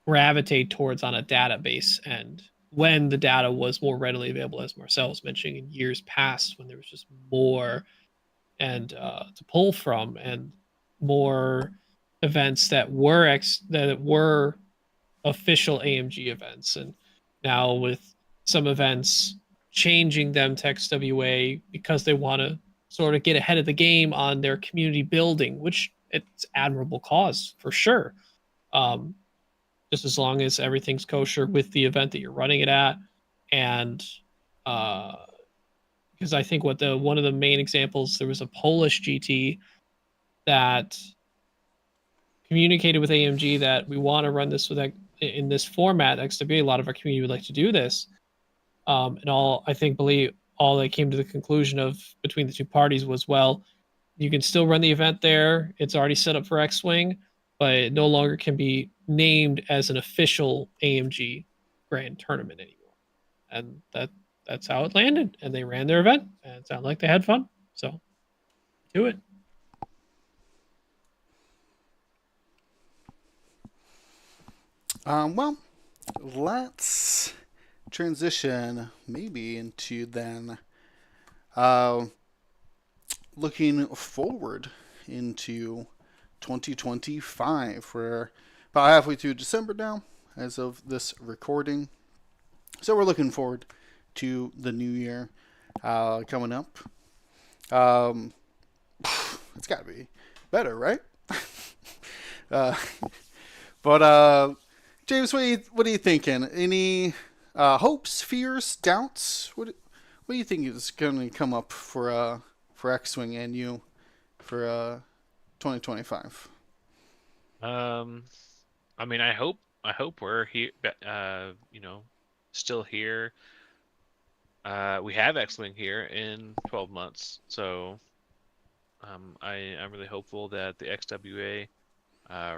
gravitate towards on a database. And when the data was more readily available, as Marcel was mentioning, in years past, when there was just more and to pull from and more events that were official AMG events, and now with some events changing them to XWA because they want to sort of get ahead of the game on their community building, which it's admirable cause for sure. Um, just as long as everything's kosher with the event that you're running it at, and uh, because I think one of the main examples, there was a Polish GT that communicated with AMG that we want to run this in this format XWA. A lot of our community would like to do this, and all they came to the conclusion of between the two parties was, well, you can still run the event there. It's already set up for X-Wing, but it no longer can be named as an official AMG Grand Tournament anymore. And that's how it landed. And they ran their event, and it sounded like they had fun. So, do it. Well, let's transition maybe into then uh, looking forward into 2025. We're about halfway through December now, as of this recording. So we're looking forward to the new year coming up. Um, it's got to be better, right? uh, but James, what are you thinking? Any hopes, fears, doubts? What do you think is going to come up for X-wing and you for 2025? Um, I mean, I hope we're here. Still here. We have X-wing here in 12 months, so I'm really hopeful that the XWA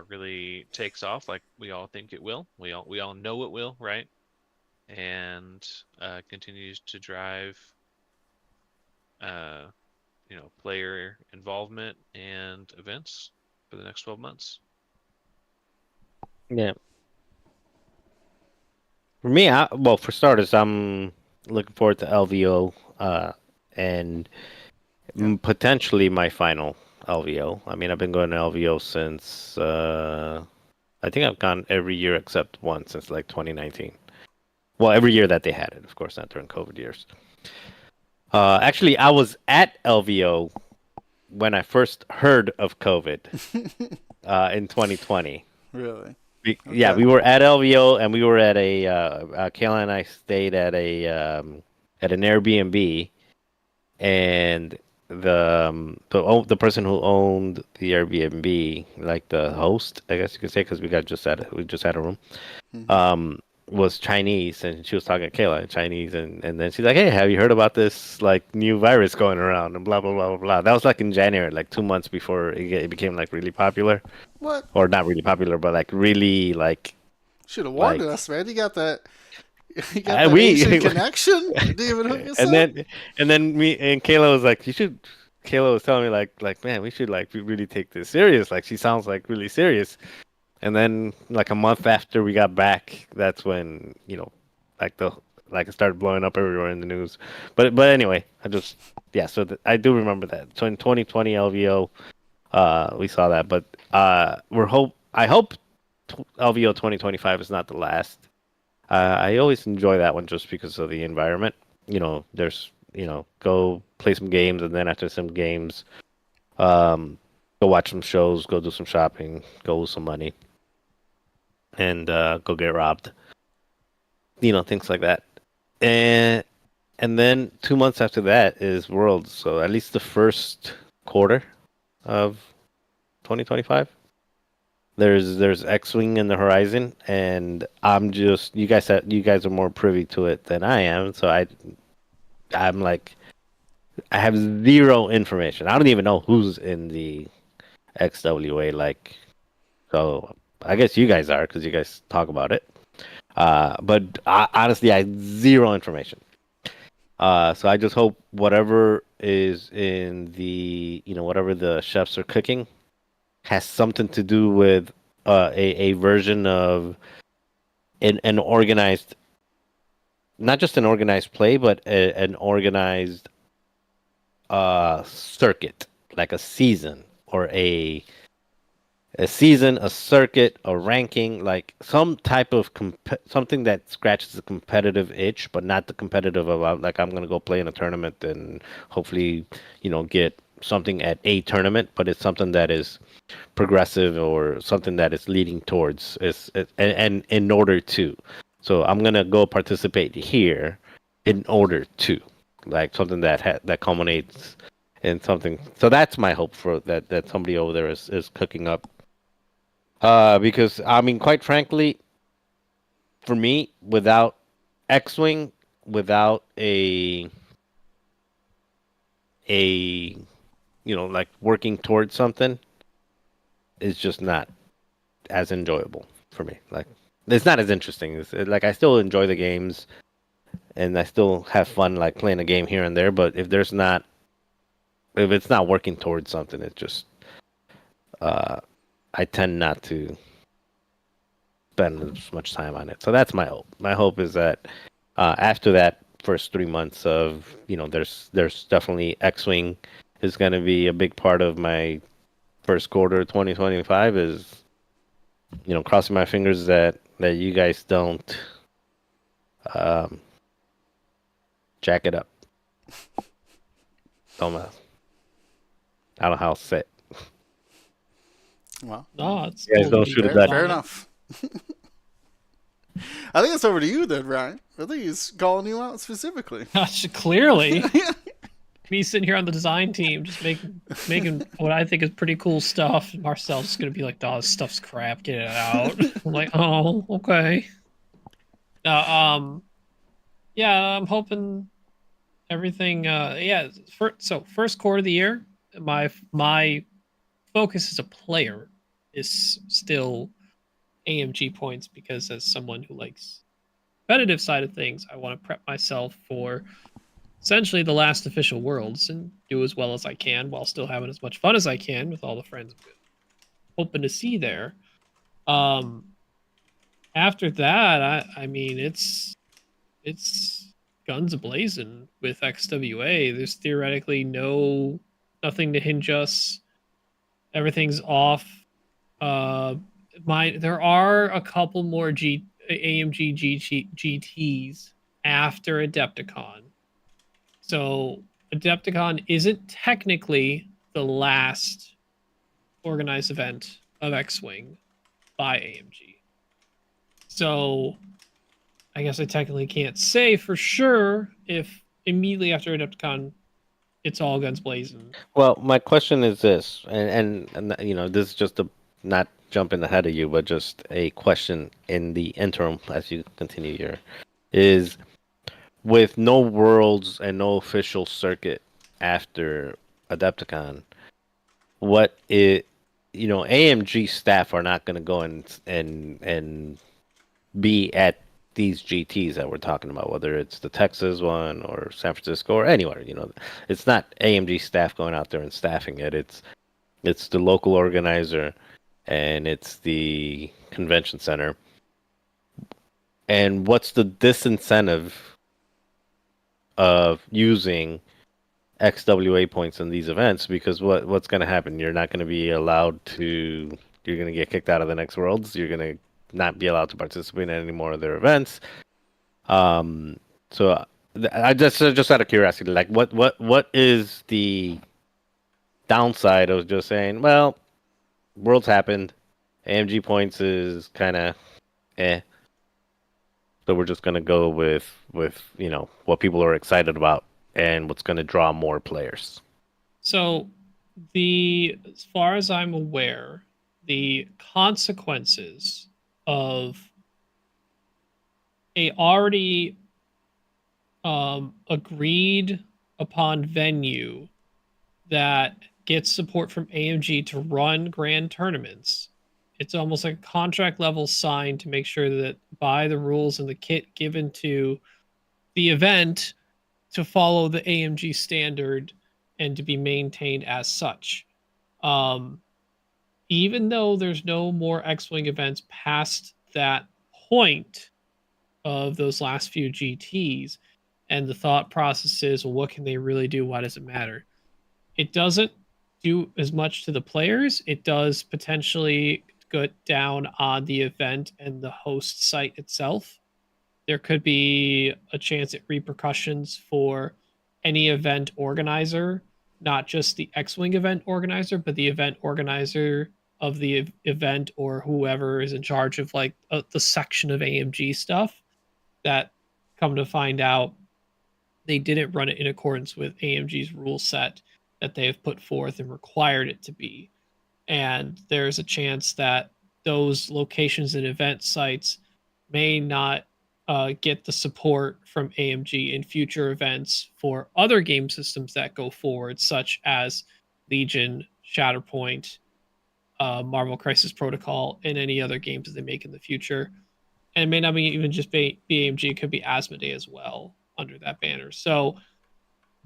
really takes off like we all think it will. We all know it will, right? And continues to drive uh, player involvement and events for the next 12 months. Yeah. For me, well, for starters, I'm looking forward to LVO, and potentially my final LVO. I mean, I've been going to LVO since I think I've gone every year except one since like 2019. Well, every year that they had it, of course, not during COVID years. Actually, I was at LVO when I first heard of COVID in 2020. Really? Yeah, Okay. we were at LVO and we were at Kayla and I stayed at at an Airbnb, and the person who owned the Airbnb, like the host, I guess you could say, because we just had a room, Mhm. was Chinese, and she was talking to Kayla in Chinese, and then she's like, "Hey, have you heard about this like new virus going around?" And blah blah blah blah blah. That was like in January, like 2 months before it became like really popular, What? or not really popular, but like really Should have warned like us, man. You got that. You got that we Asian connection. Didn't even hook us and up. then me and Kayla was like, you should. Kayla was telling me like man, we should like really take this serious. Like she sounds like really serious. And then like a month after we got back, that's when like it started blowing up everywhere in the news. But anyway, yeah. So I do remember that. So in 2020 LVO, we saw that. But I hope LVO 2025 is not the last. I always enjoy that one just because of the environment. There's go play some games, and then after some games, go watch some shows, go do some shopping, go lose some money, and go get robbed. Things like that. And then 2 months after that is Worlds. So at least the first quarter of 2025. There's X-wing in the horizon, and I'm just you guys are more privy to it than I am. So I'm like I have zero information. I don't even know who's in the XWA. Like, so I guess you guys are because you guys talk about it. But honestly, I have zero information. So I just hope whatever is in whatever the chefs are cooking has something to do with a version of an organized, not just an organized play, but an organized circuit, like a season or a season, a circuit, a ranking, like some type of something that scratches the competitive itch, but not the competitive of like I'm gonna go play in a tournament and hopefully get something at a tournament, but it's something that is progressive or something that is leading towards and in order to. So I'm gonna go participate here in order to, like something that culminates in something. So that's my hope for that somebody over there is cooking up. Because I mean, quite frankly, for me, without X-wing, without a like working towards something, is just not as enjoyable for me. Like, it's not as interesting. Like, I still enjoy the games, and I still have fun like playing a game here and there. But if it's not working towards something, it just I tend not to spend as much time on it. So that's my hope. My hope is that after that first 3 months of there's definitely X-wing is going to be a big part of my first quarter 2025. Is crossing my fingers that you guys don't Um, jack it up. Don't know. I don't know how to say it. Well, No, it's You guys totally don't shoot at fair, that. fair enough. I think it's over to you then, Ryan. I think he's calling you out specifically. Gosh, clearly, me sitting here on the design team, just making what I think is pretty cool stuff. Marcel's just gonna be like, "Oh, this stuff's crap. Get it out." I'm like, "Oh, okay." Yeah, I'm hoping everything. Yeah. So first quarter of the year, my focus as a player is still AMG points because as someone who likes competitive side of things, I want to prep myself for essentially the last official worlds and do as well as I can while still having as much fun as I can with all the friends I'm hoping to see there. Um, After that, I mean it's guns blazing with XWA. There's theoretically nothing to hinge us. Everything's off. Uh, there are a couple more AMG GTs after Adepticon. So Adepticon isn't technically the last organized event of X-Wing by AMG. So I guess I technically can't say for sure if immediately after Adepticon it's all guns blazing. Well, my question is this, and you know, this is just a not jumping ahead of you, but just a question in the interim as you continue your is with no worlds and no official circuit after Adepticon, what it you know, AMG staff are not going to go and be at these GTs that we're talking about, whether it's the Texas one or San Francisco or anywhere. You know, it's not AMG staff going out there and staffing it. It's the local organizer, and it's the convention center. And what's the disincentive of using XWA points in these events? Because what's going to happen? You're not going to be allowed to. You're going to get kicked out of the next worlds. You're going to not be allowed to participate in any more of their events. So I just out of curiosity, like what is the downside of just saying, well, worlds happened, AMG points is kind of so we're just gonna go with you know what people are excited about and what's gonna draw more players. So as far as I'm aware, the consequences of a already agreed upon venue that gets support from AMG to run grand tournaments. It's almost like a contract level sign to make sure that by the rules and the kit given to the event to follow the AMG standard and to be maintained as such. Even though there's no more X-Wing events past that point of those last few GTs, and the thought process is, well, what can they really do? Why does it matter? It doesn't do as much to the players. It does potentially go down on the event and the host site itself. There could be a chance at repercussions for any event organizer, not just the X-Wing event organizer, but the event organizer of the event or whoever is in charge of like the section of AMG stuff that come to find out they didn't run it in accordance with AMG's rule set that they have put forth and required it to be. And there's a chance that those locations and event sites may not get the support from AMG in future events for other game systems that go forward, such as Legion, Shatterpoint, Marvel Crisis Protocol, and any other games that they make in the future. And it may not be even just be AMG, it could be Asmodee as well under that banner. So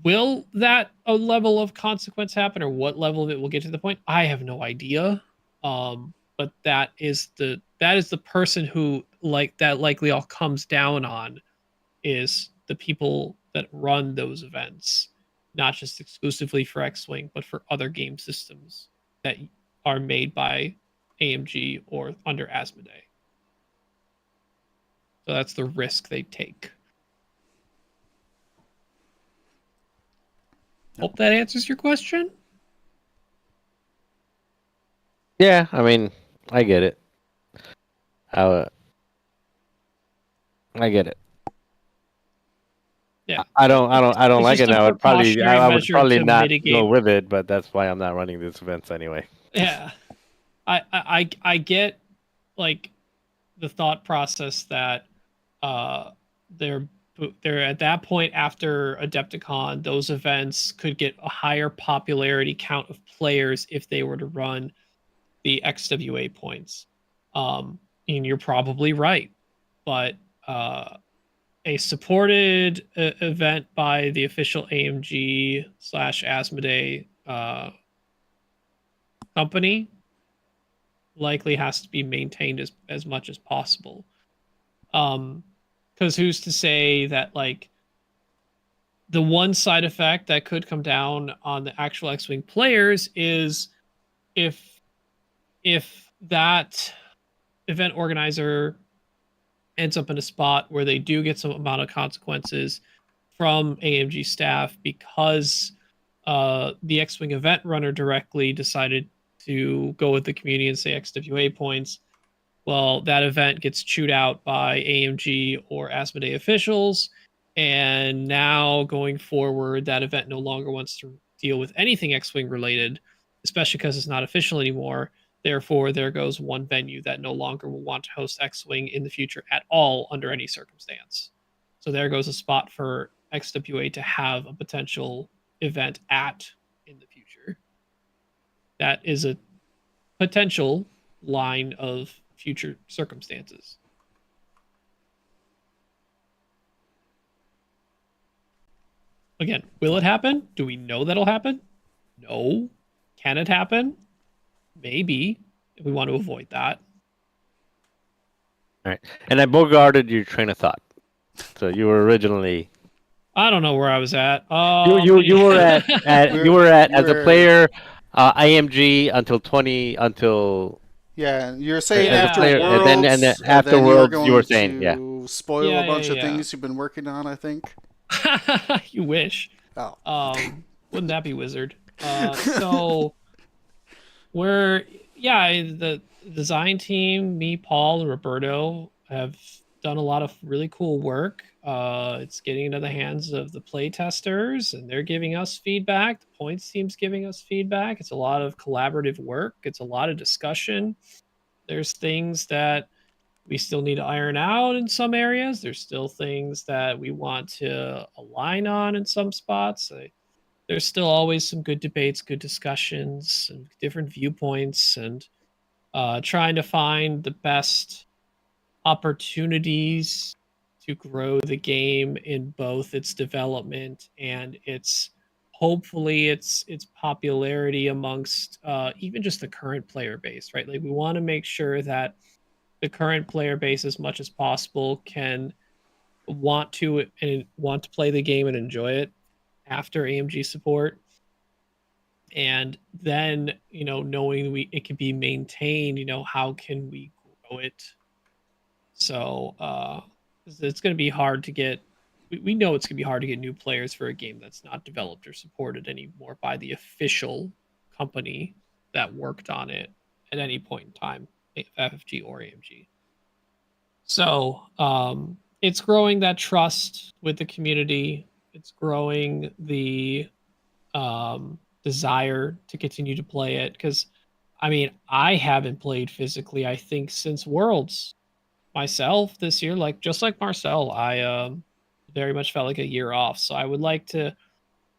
will that a level of consequence happen, or what level of it will get to the point? I have no idea. But that is the person who like that likely all comes down on is the people that run those events, not just exclusively for X-Wing, but for other game systems that are made by AMG or under Asmodee. So that's the risk they take. Hope that answers your question. Yeah, I mean, I get it. I get it. Yeah. I don't It's like just it a now. precautionary I would measure probably to not mitigate. go with it, but that's why I'm not running these events anyway. Yeah. I get like the thought process that they're at that point after Adepticon, those events could get a higher popularity count of players if they were to run the XWA points. And you're probably right, but a supported event by the official AMG / Asmodee company likely has to be maintained as much as possible. Because who's to say that like the one side effect that could come down on the actual X-wing players is if that event organizer ends up in a spot where they do get some amount of consequences from AMG staff because the X-wing event runner directly decided to go with the community and say XWA points. Well, that event gets chewed out by AMG or Asmodee officials, and now going forward, that event no longer wants to deal with anything X-wing related, especially because it's not official anymore. Therefore, there goes one venue that no longer will want to host X-wing in the future at all under any circumstance. So there goes a spot for XWA to have a potential event at in the future. That is a potential line of future circumstances. Again, will it happen? Do we know that'll happen? No. Can it happen? Maybe. If we want to avoid that. All right, and I bogarted your train of thought. So you were originally I don't know where I was at. you were at as a player, AMG until Yeah, you're saying Yeah, as a after player, yeah. and then Worlds, after then you're Worlds, you were going saying, yeah. to spoil Yeah, a bunch of yeah. things you've been working on, I think. You wish. Oh. Wouldn't that be wizard? So we're the design team, me, Paul, and Roberto have done a lot of really cool work. It's getting into the hands of the play testers, and they're giving us feedback. The points team's giving us feedback. It's a lot of collaborative work. It's a lot of discussion. There's things that we still need to iron out in some areas. There's still things that we want to align on in some spots. There's still always some good debates, good discussions, and different viewpoints, and trying to find the best opportunities to grow the game in both its development and its hopefully its popularity amongst even just the current player base, right? Like we want to make sure that the current player base as much as possible can want to play the game and enjoy it after AMG support, and then knowing it can be maintained, how can we grow it? So it's going to be hard to get. We know it's going to be hard to get new players for a game that's not developed or supported anymore by the official company that worked on it at any point in time, FFG or AMG. So it's growing that trust with the community. It's growing the desire to continue to play it. Because, I mean, I haven't played physically, I think, since Worlds myself this year. Like, just like Marcel, I very much felt like a year off. So I would like to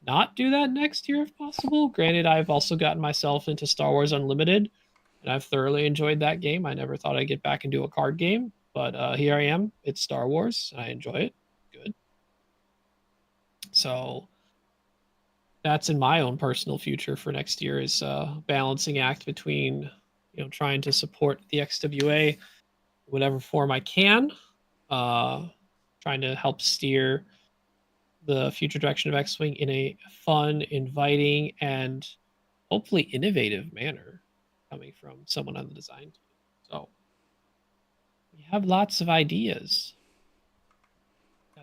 not do that next year if possible. Granted, I've also gotten myself into Star Wars Unlimited, and I've thoroughly enjoyed that game. I never thought I'd get back into a card game, but here I am. It's Star Wars, and I enjoy it. Good. So that's in my own personal future for next year is a balancing act between trying to support the XWA whatever form I can, trying to help steer the future direction of X-Wing in a fun, inviting, and hopefully innovative manner coming from someone on the design team. So we have lots of ideas.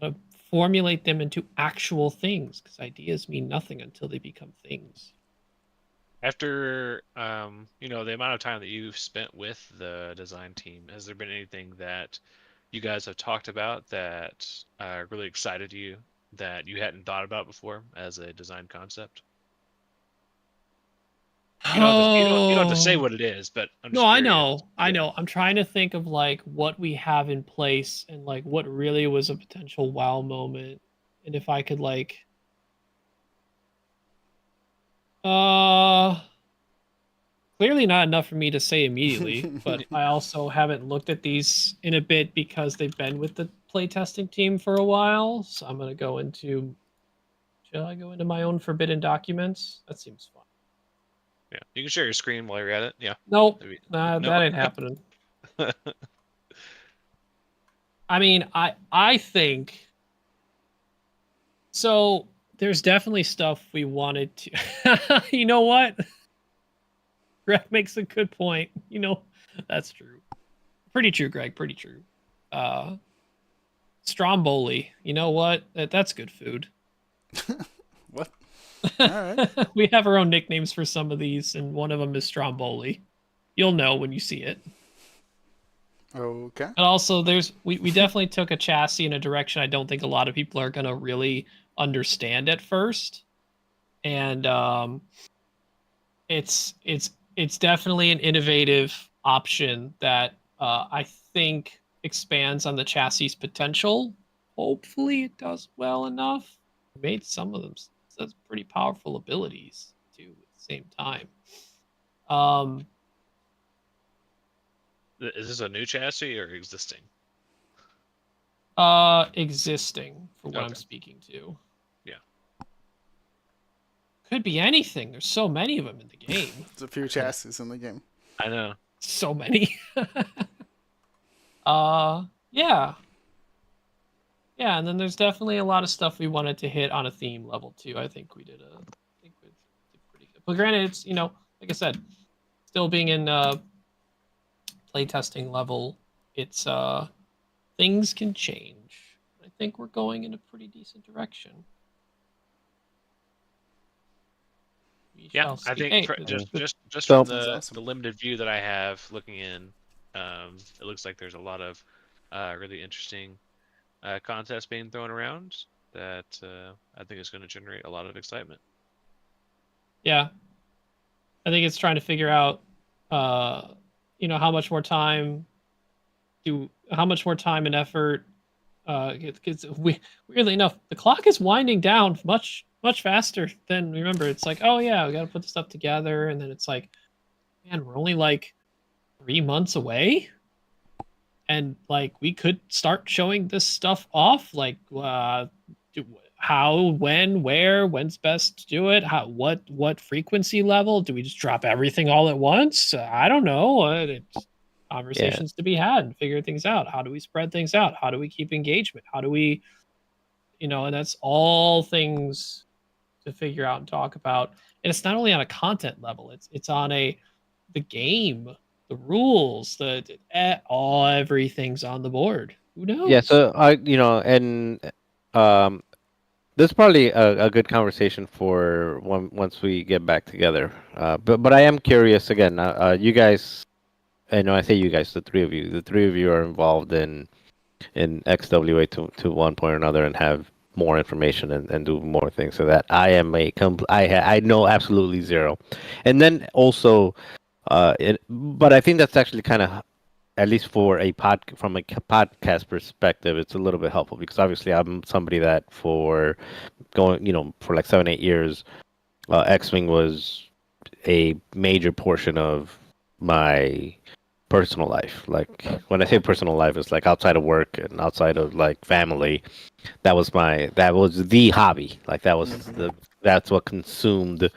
gotta formulate them into actual things because ideas mean nothing until they become things. After the amount of time that you've spent with the design team, has there been anything that you guys have talked about that really excited you that you hadn't thought about before as a design concept? You don't have to say Oh what it is, but I'm no, just I curious. know, I Yeah. know. I'm trying to think of like what we have in place and like what really was a potential wow moment, and if I could like, uh, clearly not enough for me to say immediately, but I also haven't looked at these in a bit because they've been with the playtesting team for a while. So I'm gonna go into. Shall I go into my own forbidden documents? That seems fun. Yeah. You can share your screen while you're at it. Yeah. Nope, Maybe. nah, No. that ain't happening. I mean, I think so. There's definitely stuff we wanted to. You know what? Greg makes a good point. You know, that's true. Pretty true, Greg. Pretty true. Uh, Stromboli. You know what? That's good food. What? All right. We have our own nicknames for some of these, and one of them is Stromboli. You'll know when you see it. Okay. And also, we definitely took a chassis in a direction I don't think a lot of people are gonna really understand at first, and it's definitely an innovative option that I think expands on the chassis potential. Hopefully, it does well enough. We made some of them such pretty powerful abilities too at the same time. Um, Is this a new chassis or existing? existing for what I'm Okay. speaking to. Yeah. Could be anything. There's so many of them in the game. There's a few chassis in the game. I know. So many. Yeah. Yeah, and then there's definitely a lot of stuff we wanted to hit on a theme level too. I think we did pretty good. But granted, it's like I said, still being in playtesting level, it's things can change. I think we're going in a pretty decent direction. We Yeah, shall I see. think Hey, just So- from That's the awesome. limited view that I have looking in, it looks like there's a lot of really interesting contests being thrown around that I think is going to generate a lot of excitement. yeah, I think it's trying to figure out, how much more time and effort. Because weirdly enough, the clock is winding down much faster than remember. It's like, oh yeah, we got to put the stuff together, and then it's like, man, we're only like 3 months away, and like we could start showing this stuff off. Like, how, when, where, when's best to do it? How, what frequency level? Do we just drop everything all at once? I don't know. It's conversations to be had and figure things out. How do we spread things out? How do we keep engagement? How do we, and that's all things to figure out and talk about. And it's not only on a content level; it's on the game, the rules, all everything's on the board. Who knows? Yeah, so um, this is probably a good conversation for once we get back together. But I am curious again. You guys, I know I say you guys, the three of you. The three of you are involved in XWA to one point or another and have more information and do more things. So that I am I know absolutely zero. And then also, but I think that's actually kind of, at least for from a podcast perspective, it's a little bit helpful because obviously I'm somebody that for like 7-8 years, X-Wing was a major portion of my personal life. Like when I say personal life, it's like outside of work and outside of like family. That was the hobby. Like that's what consumed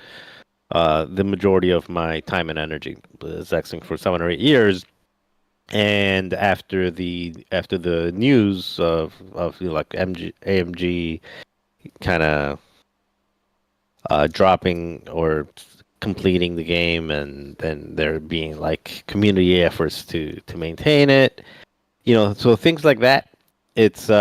the majority of my time and energy. Was X-Wing for 7 or 8 years. And after the news of like AMG kind of dropping or completing the game, and then there being like community efforts to maintain it, so things like that. It's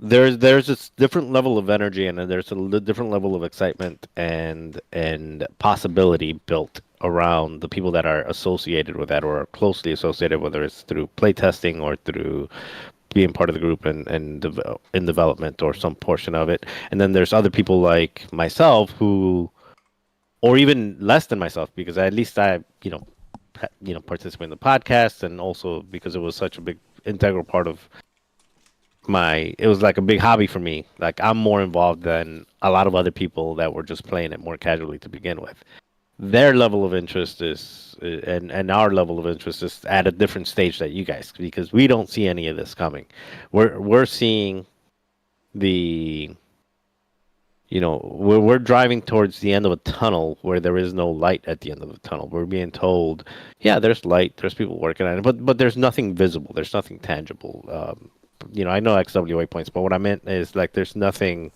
there's this different level of energy, and then there's a different level of excitement and possibility built around the people that are associated with that or are closely associated, whether it's through playtesting or through being part of the group and in development or some portion of it. And then there's other people like myself who, or even less than myself, because at least I participate in the podcast, and also because it was such a big integral part of it was like a big hobby for me. Like, I'm more involved than a lot of other people that were just playing it more casually to begin with. Their level of interest is and our level of interest is at a different stage that you guys, because we don't see any of this coming. We're seeing we're driving towards the end of a tunnel where there is no light at the end of the tunnel. We're being told, yeah, there's light, there's people working on it, but there's nothing visible, there's nothing tangible. I know XW waypoints, but what I meant is, like, there's nothing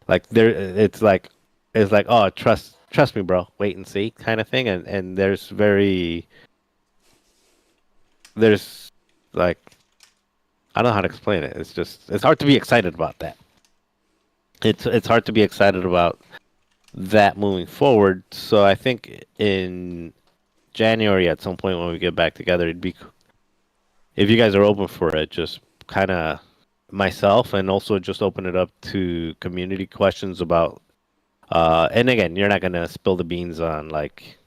like there. It's like, oh, trust me, bro, wait and see kind of thing. And there's like, I don't know how to explain it. It's hard to be excited about that. It's hard to be excited about that moving forward. So I think in January, at some point when we get back together, it'd be, if you guys are open for it, just kind of myself, and also just open it up to community questions about and again, you're not going to spill the beans on like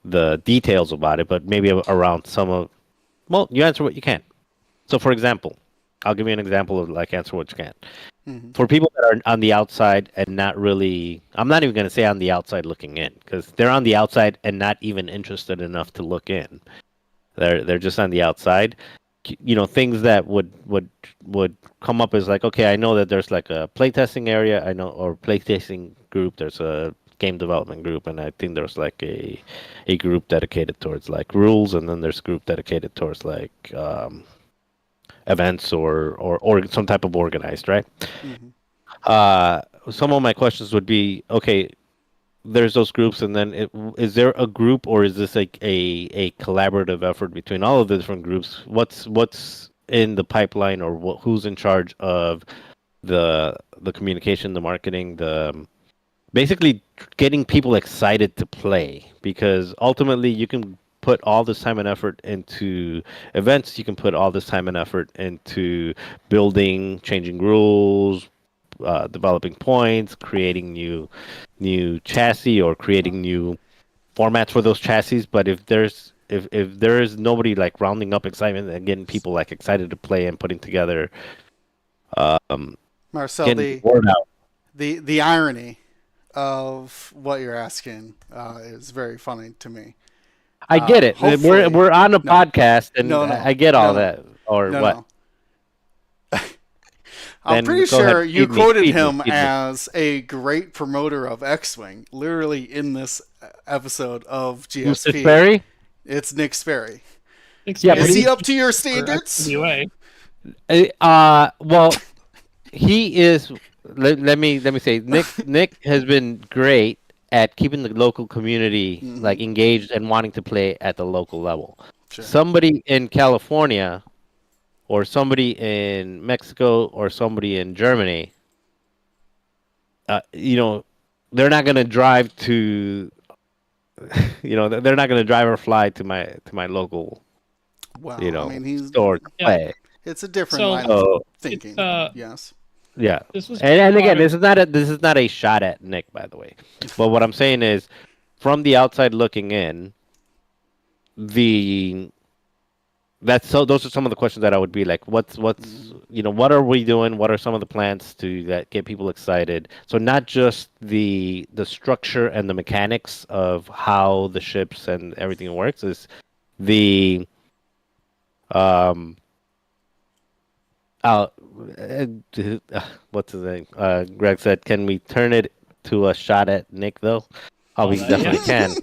the details about it, but maybe around you answer what you can. So for example, I'll give you an example of like answer what you can. Mm-hmm. For people that are on the outside and not really, I'm not even going to say on the outside looking in, because they're on the outside and not even interested enough to look in. They're just on the outside. Things that would come up is like, okay, I know that there's like a playtesting area, or playtesting group. There's a game development group, and I think there's like a group dedicated towards like rules, and then there's a group dedicated towards like events or some type of organized, right? Mm-hmm. Some of my questions would be, okay, there's those groups, and then is there a group, or is this like a collaborative effort between all of the different groups? What's in the pipeline, or who's in charge of the communication, the marketing, basically getting people excited to play? Because ultimately you can put all this time and effort into events, you can put all this time and effort into building, changing rules, developing points, creating new chassis, or creating new formats for those chassis. But if there is nobody like rounding up excitement and getting people like excited to play and putting together, Marcel, getting the word out. the irony of what you're asking is very funny to me. I get it. We're on a podcast, and I get all that. Or what? No. I'm pretty sure you quoted him as a great promoter of X-Wing, literally in this episode of GSP. Mr. Sperry? It's Nick Sperry. Yeah, is he up to your standards? Well, he is. Let me say, Nick has been great at keeping the local community like engaged and wanting to play at the local level. Sure. Somebody in California, or somebody in Mexico, or somebody in Germany, they're not going to drive to, they're not going to drive or fly to my local, store to play. It's a different line of thinking. Yes. Yeah. And again, this is not a shot at Nick, by the way. But what I'm saying is, from the outside looking in, those are some of the questions that I would be like, what are we doing? What are some of the plans to get people excited? So not just the structure and the mechanics of how the ships and everything works, is the what's his name? Greg said, can we turn it to a shot at Nick though? We definitely can.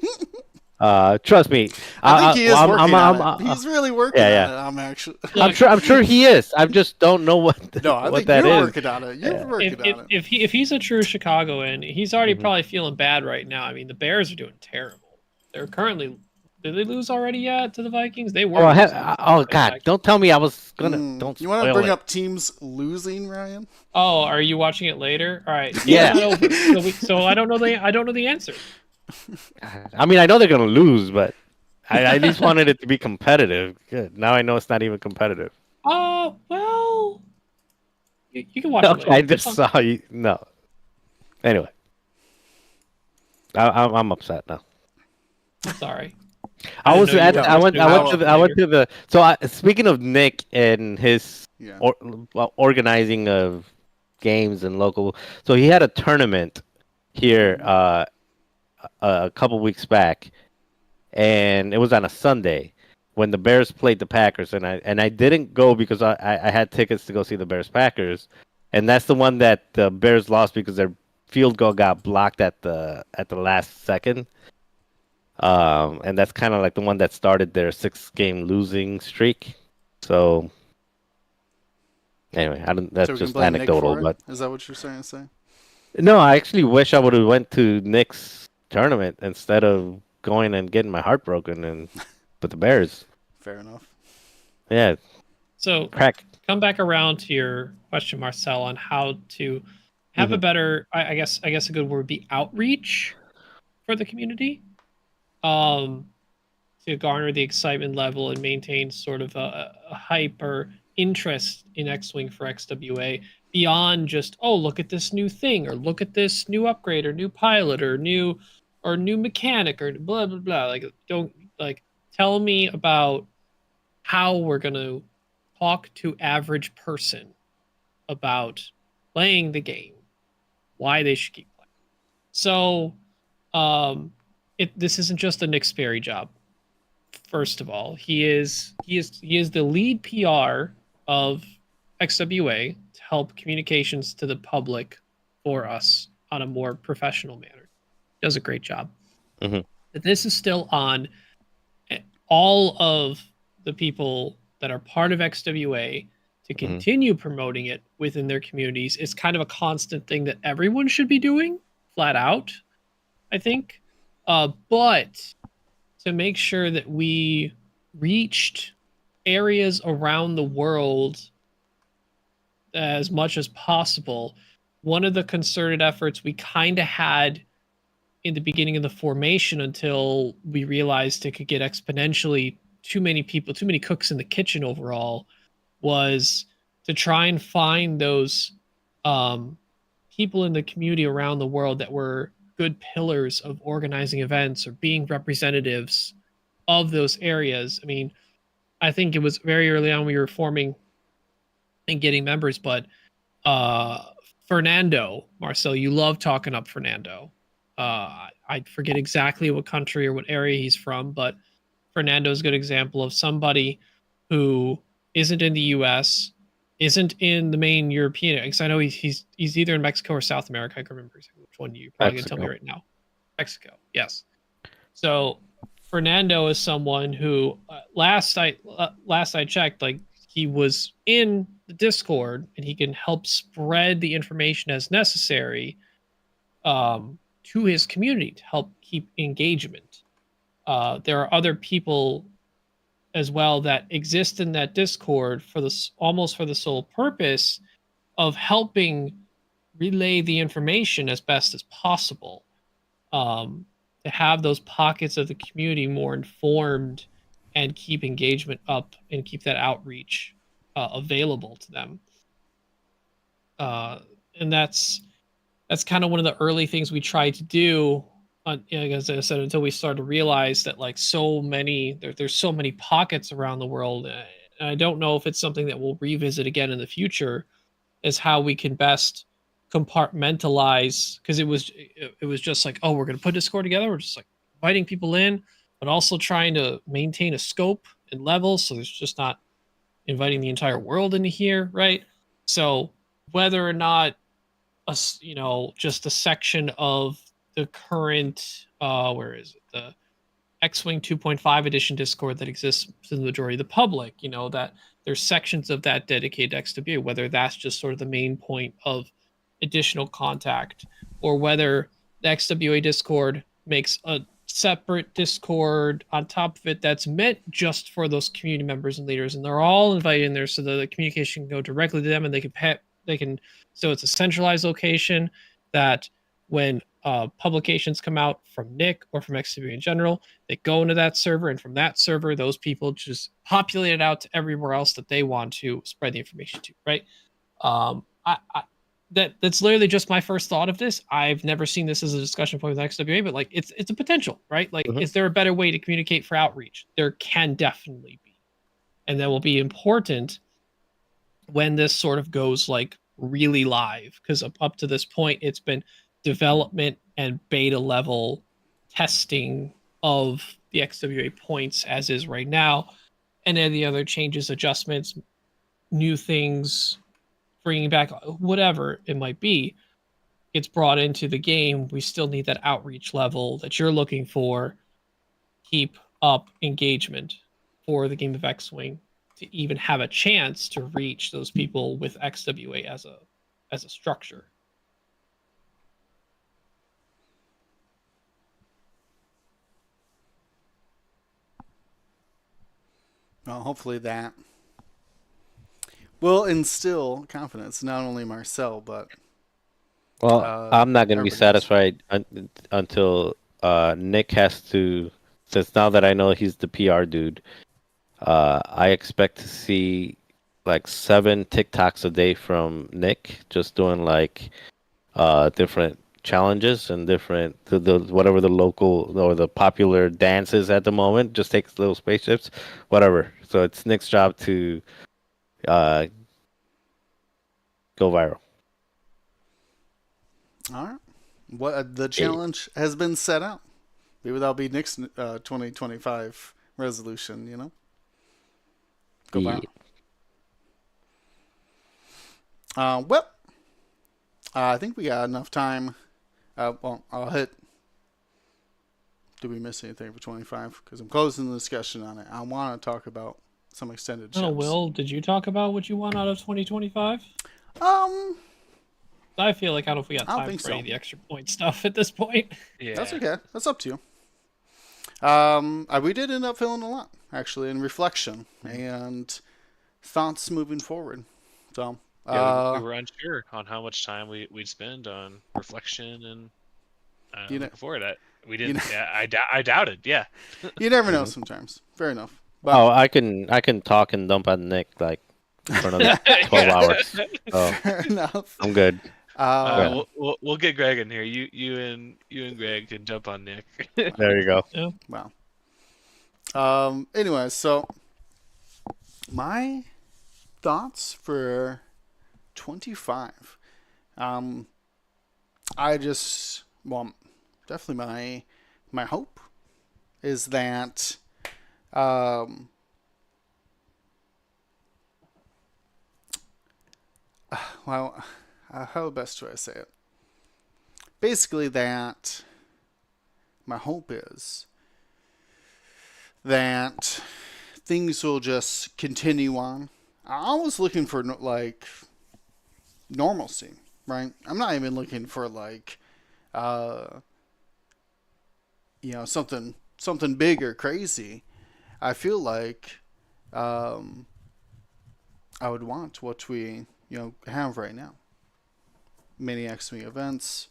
Trust me. I think he is working on it. He's really working on it. I'm sure he is. I just don't know what that is. You're working on it. You're working on it. If he's a true Chicagoan, he's already probably feeling bad right now. I mean, the Bears are doing terrible. They're currently Did they lose already yet to the Vikings? They were. Oh, losing. oh God! Don't tell me I was gonna. Don't You want to spoil bring it. up teams losing, Ryan? Oh, are you watching it later? All right. Yeah. It's not over. So I don't know the answer. I mean, I know they're gonna lose, but I at least wanted it to be competitive. Good. Now I know it's not even competitive. Oh well, you can watch it Okay, later. I just saw you. No. Anyway, I'm upset now. I'm sorry. I was didn't know you at. were I went. I went watching to. it I went later. to the. So speaking of Nick and his Yeah. organizing of games and local, so he had a tournament here a couple weeks back, and it was on a Sunday when the Bears played the Packers, and I didn't go because I had tickets to go see the Bears Packers, and that's the one that the Bears lost because their field goal got blocked at the last second. And that's kind of like the one that started their 6-game losing streak. So anyway, that's So we can just blame Nick anecdotal, for it? but Is that what you're saying? no, I actually wish I would have went to Nick's tournament instead of going and getting my heart broken and with the Bears. Fair enough. Yeah, So crack. come back around to your question, Marcel, on how to have a better. I guess a good word would be outreach for the community. To garner the excitement level and maintain sort of a hype or interest in X-Wing for XWA beyond just, oh, look at this new thing, or look at this new upgrade, or new pilot, or new mechanic, or blah blah blah. Like, don't tell me about how we're gonna talk to average person about playing the game, why they should keep playing. So, this isn't just a Nick Sperry job. First of all, he is the lead PR of XWA to help communications to the public for us on a more professional manner. He does a great job. Mhm. But this is still on all of the people that are part of XWA to continue promoting it within their communities. It's kind of a constant thing that everyone should be doing, flat out, I think. But to make sure that we reached areas around the world as much as possible, one of the concerted efforts we kind of had in the beginning of the formation, until we realized it could get exponentially too many people, too many cooks in the kitchen overall, was to try and find those people in the community around the world that were good pillars of organizing events or being representatives of those areas. I mean, I think it was very early on we were forming and getting members, but Fernando, Marcel, you love talking up Fernando. I forget exactly what country or what area he's from, but Fernando is a good example of somebody who isn't in the U.S., isn't in the main European, because I know he's either in Mexico or South America. I can't remember exactly which one. You're probably gonna tell me right now. Mexico, yes. So Fernando is someone who last I checked, like, he was in the Discord and he can help spread the information as necessary to his community to help keep engagement. There are other people as well that exist in that Discord for this almost for the sole purpose of helping relay the information as best as possible. To have those pockets of the community more informed and keep engagement up and keep that outreach available to them. And that's kind of one of the early things we tried to do. As I said, until we started to realize that, like, there's so many pockets around the world. And I don't know if it's something that we'll revisit again in the future, is how we can best compartmentalize, because it was just like, oh, we're going to put Discord together, we're just like inviting people in, but also trying to maintain a scope and level, so there's just not inviting the entire world into here, right? So whether or not just a section of the current where is it, the X-Wing 2.5 edition Discord that exists to the majority of the public, that there's sections of that dedicated to XWA, whether that's just sort of the main point of additional contact, or whether the XWA Discord makes a separate Discord on top of it that's meant just for those community members and leaders, and they're all invited in there so that the communication can go directly to them, and they can. So it's a centralized location that when publications come out from Nick or from XW in general, they go into that server, and from that server, those people just populate it out to everywhere else that they want to spread the information to. Right? That's literally just my first thought of this. I've never seen this as a discussion point with XWA, but like it's a potential, right? Like, Mhm. is there a better way to communicate for outreach? There can definitely be, and that will be important when this sort of goes like really live, because up to this point, it's been development and beta level testing of the XWA points as is right now, and any other changes, adjustments, new things, bringing back whatever it might be gets brought into the game. We still need that outreach level that you're looking for. Keep up engagement for the game of X-Wing to even have a chance to reach those people with XWA as a structure. Well, hopefully that will instill confidence, not only Marcel, but Well, I'm not going to be everybody else. satisfied until Nick has to, since now that I know he's the PR dude, I expect to see like 7 TikToks a day from Nick, just doing like different challenges and different the whatever the local or the popular dances at the moment. Just takes little spaceships, whatever. So it's Nick's job to uh, go viral. All right. What the challenge has been set out. Maybe that'll be Nick's 2025 resolution. Go Yeah. viral. Well, I think we got enough time. Well, I'll hit. Did we miss anything for 25? Because I'm closing the discussion on it. I want to talk about some extended I don't know, ships. Will, did you talk about what you want out of 2025? Um, I feel like I don't know if we got I don't time think for so. any of the extra point stuff at this point. Yeah. That's okay. That's up to you. We did end up feeling a lot actually in reflection and thoughts moving forward. So, Yeah, we were unsure on how much time we'd spend on reflection and You know- looking forward to it. We you didn't. know- Yeah, I doubted. Yeah. you never know sometimes. Fair enough. But Oh, I can talk and dump on Nick like for another 12 hours. Oh, fair enough. I'm good. Uh, We'll get Greg in here. You and Greg can jump on Nick. There you go. wow. Anyway, so my thoughts for 25. Definitely my hope is that how best do I say it? Basically, that my hope is that things will just continue on. I was looking for like normalcy, right? I'm not even looking for like something big or crazy. I feel like I would want what we have right now. Many X-Wing events,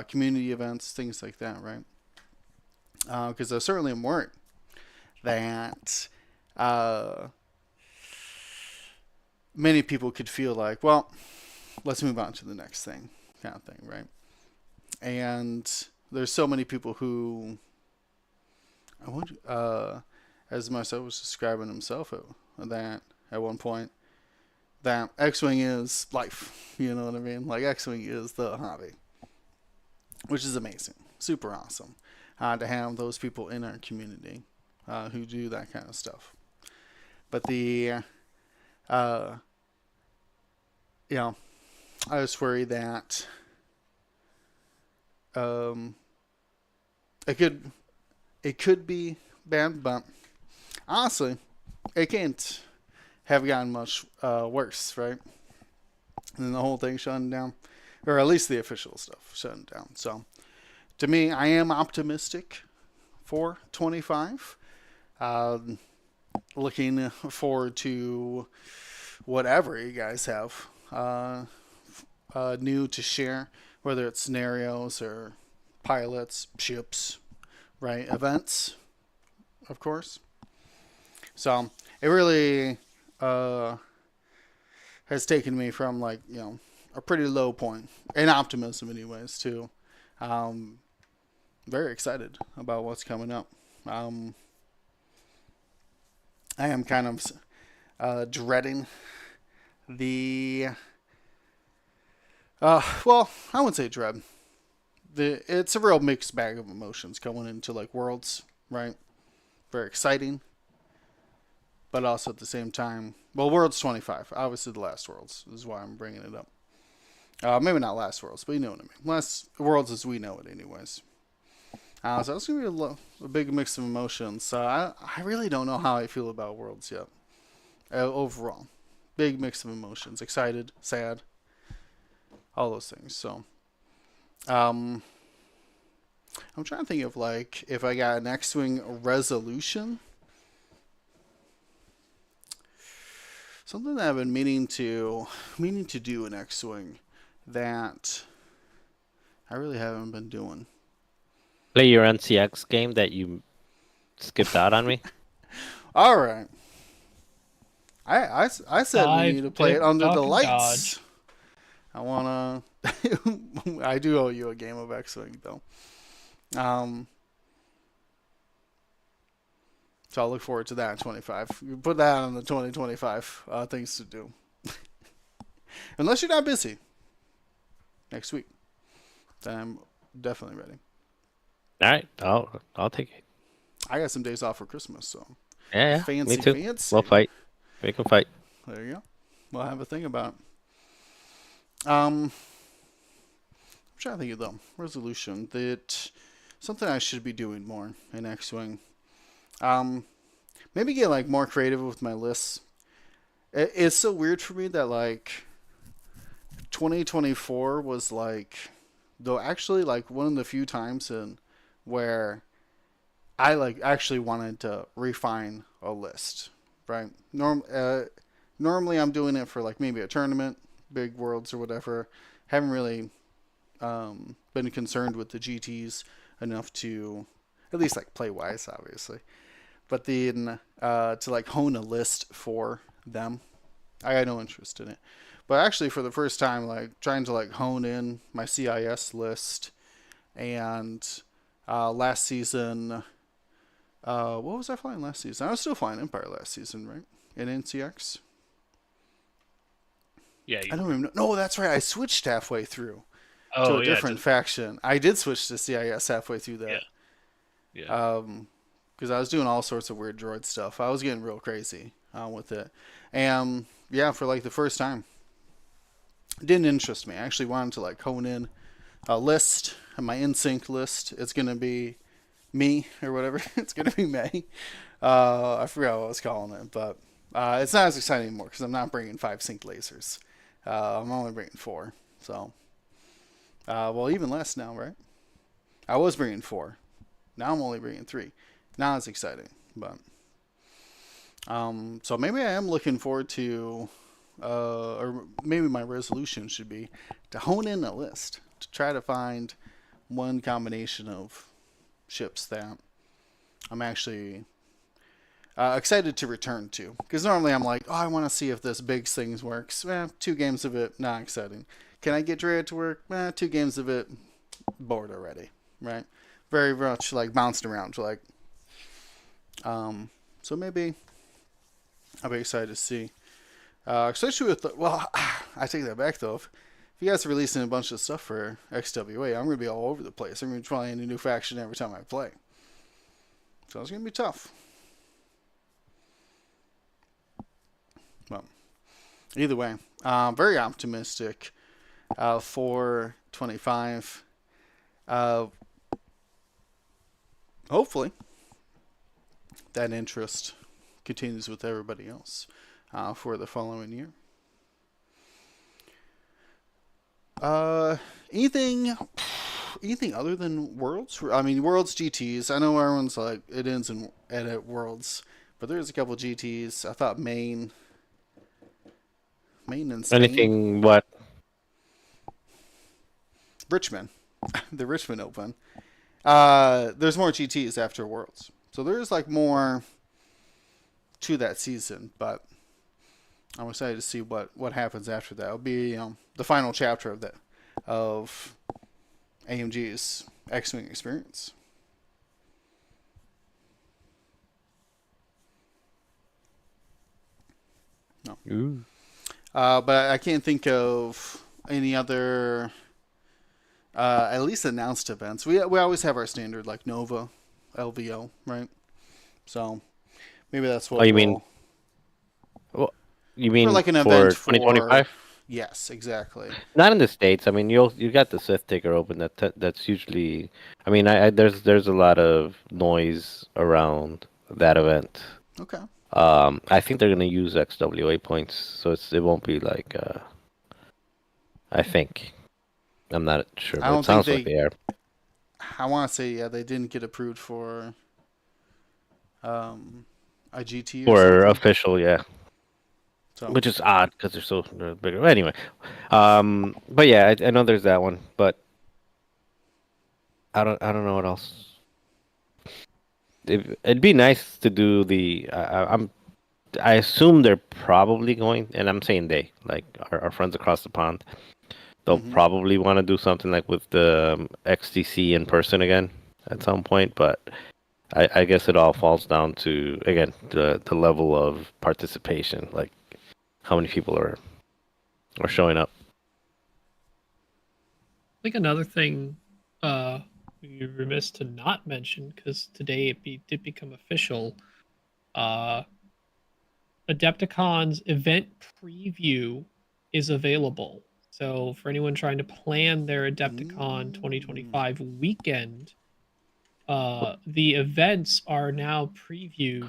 community events, things like that, right? Because I certainly am worried that many people could feel like, well, let's move on to the next thing, kind of thing, right? And there's so many people who, as Marcel was describing himself that at one point, that X-Wing is life. You know what I mean? Like X-Wing is the hobby, which is amazing, super awesome to have those people in our community who do that kind of stuff. But I just worry that it could be bad, but honestly, it can't have gotten much worse, right? And then the whole thing shutting down, or at least the official stuff shutting down. So, to me, I am optimistic for 25. Looking forward to whatever you guys have new to share, whether it's scenarios or pilots, ships, right? Events, of course. So it really has taken me from like, a pretty low point in optimism anyways to very excited about what's coming up. I am kind of dreading the well, I wouldn't say dread. It's a real mixed bag of emotions going into like Worlds, right? Very exciting, but also at the same time, well, Worlds 25, obviously the last Worlds is why I'm bringing it up. Maybe not last Worlds, but you know what I mean. Last Worlds as we know it, anyways. So it's gonna be a big mix of emotions. So I really don't know how I feel about Worlds yet. Overall, big mix of emotions: excited, sad, all those things. So, I'm trying to think of like if I got an X-Wing resolution. Something that I've been meaning to do in X-Wing that I really haven't been doing. Play your NCX game that you skipped out on me. All right. I said we need to play it under the Dodge. lights. I wanna. I do owe you a game of X-Wing though. So I'll look forward to that in 25. You put that on the 2025 things to do. Unless you're not busy next week, then I'm definitely ready. All right, I'll take it. I got some days off for Christmas, so Yeah, fancy, me too. fancy. We'll fight. We can fight. There you go. We'll have a thing about it. I'm trying to think of the resolution that something I should be doing more in X-Wing. Maybe get like more creative with my lists. It's so weird for me that like 2024 was like, though actually like one of the few times in where I like actually wanted to refine a list, right? Normally I'm doing it for like maybe a tournament, big Worlds or whatever. Haven't really been concerned with the GTs enough to at least like play wise, obviously. But then to like hone a list for them, I had no interest in it. But actually, for the first time, like trying to like hone in my CIS list, and last season, what was I flying last season? I was still flying Empire last season, right? In NCX. Yeah. I don't even know. No, that's right. I switched halfway through Oh, to a different faction. I did switch to CIS halfway through that. Yeah. Because I was doing all sorts of weird droid stuff. I was getting real crazy with it. And yeah, for like the first time, it didn't interest me. I actually wanted to like hone in a list, my in-sync list. It's going to be me or whatever. It's going to be May. I forgot what I was calling it, but it's not as exciting anymore because I'm not bringing 5 sync lasers. I'm only bringing 4. So, well, even less now, right? I was bringing 4. Now I'm only bringing 3. Not as exciting, but so maybe I am looking forward to, or maybe my resolution should be to hone in a list to try to find one combination of ships that I'm actually excited to return to. Because normally I'm like, oh, I want to see if this big things works. 2 games of it, not exciting. Can I get Drea to work? 2 games of it, bored already, right? Very much like bounced around, like. So maybe I'll be excited to see. Especially with I take that back though. If you guys are releasing a bunch of stuff for XWA, I'm gonna be all over the place. I'm gonna be trying a new faction every time I play. So it's gonna be tough. Well, either way, very optimistic for 25. Hopefully that interest continues with everybody else for the following year. Anything anything other than Worlds? I mean, Worlds GTs. I know everyone's like it ends in at Worlds, but there's a couple GTs. I thought Maine and Spain. Anything what? Richmond, the Richmond Open. There's more GTs after Worlds, so there's like more to that season. But I'm excited to see what happens after that. It'll be the final chapter of AMG's X-Wing experience. No. Ooh. But I can't think of any other, at least announced events. We always have our standard like Nova, LVO, right? So maybe that's what. Oh, you mean? Well, you mean for like an for event 2025? Yes, exactly. Not in the States. I mean, you got the Sith Taker open. That's usually. I mean, there's a lot of noise around that event. Okay. I think they're gonna use XWA points, so it won't be like. I think. I'm not sure, I but don't it sounds think like they are. I want to say they didn't get approved for a GT or Or something. official, yeah. So Which is odd because they're bigger. Anyway, but yeah, I know there's that one, but I don't know what else. It'd be nice to do the. I assume they're probably going, and I'm saying they, like our friends across the pond. They'll probably want to do something like with the XTC in person again at some point, but I guess it all falls down to again the level of participation, like how many people are showing up. I think another thing we're remiss to not mention, because today did become official, Adepticon's event preview is available. So for anyone trying to plan their Adepticon 2025 weekend, the events are now previewed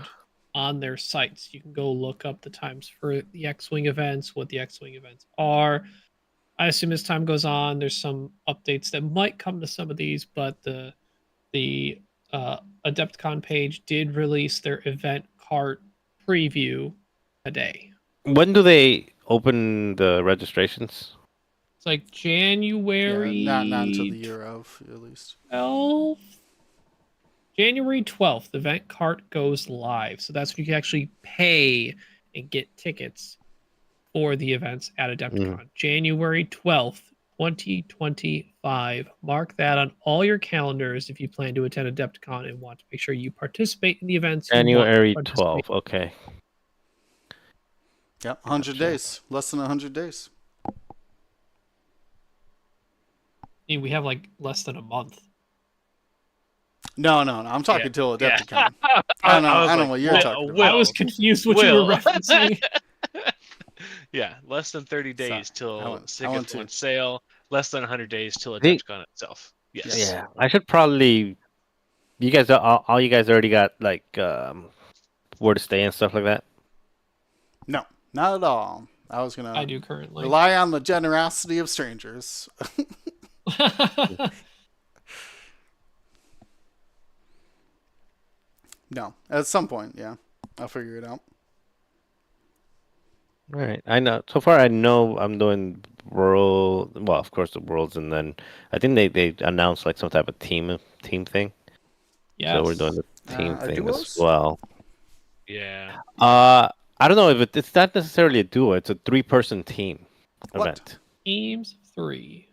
on their sites. You can go look up the times for the X-Wing events, what the X-Wing events are. I assume as time goes on, there's some updates that might come to some of these, but the Adepticon page did release their event cart preview today. When do they open the registrations? It's like January. yeah, not until the year of at least. 12th. January 12th, the event cart goes live. So that's when you can actually pay and get tickets for the events at Adepticon. January 12th, 2025. Mark that on all your calendars if you plan to attend Adepticon and want to make sure you participate in the events. January 12th. Okay. Yep, 100 days. Less than 100 days. I mean, we have like less than a month. No. I'm talking till Adepticon. Yeah. I don't know what you're talking about. I was confused what you were referencing. Yeah, less than 30 days till I Sicketh want on to. sale. Less than 100 days till Hey. Adepticon itself. Yes. Yeah, I should probably. You guys, all you guys already got like where to stay and stuff like that. No, not at all. I was gonna I do currently. rely on the generosity of strangers. No, at some point, yeah, I'll figure it out. All right, I know. So far, I know I'm doing world. Well, of course, the worlds, and then I think they announced like some type of team thing. Yes. So we're doing the team thing duos? as well. Yeah. I don't know if it's not necessarily a duo. It's a 3-person team What? event. Teams 3.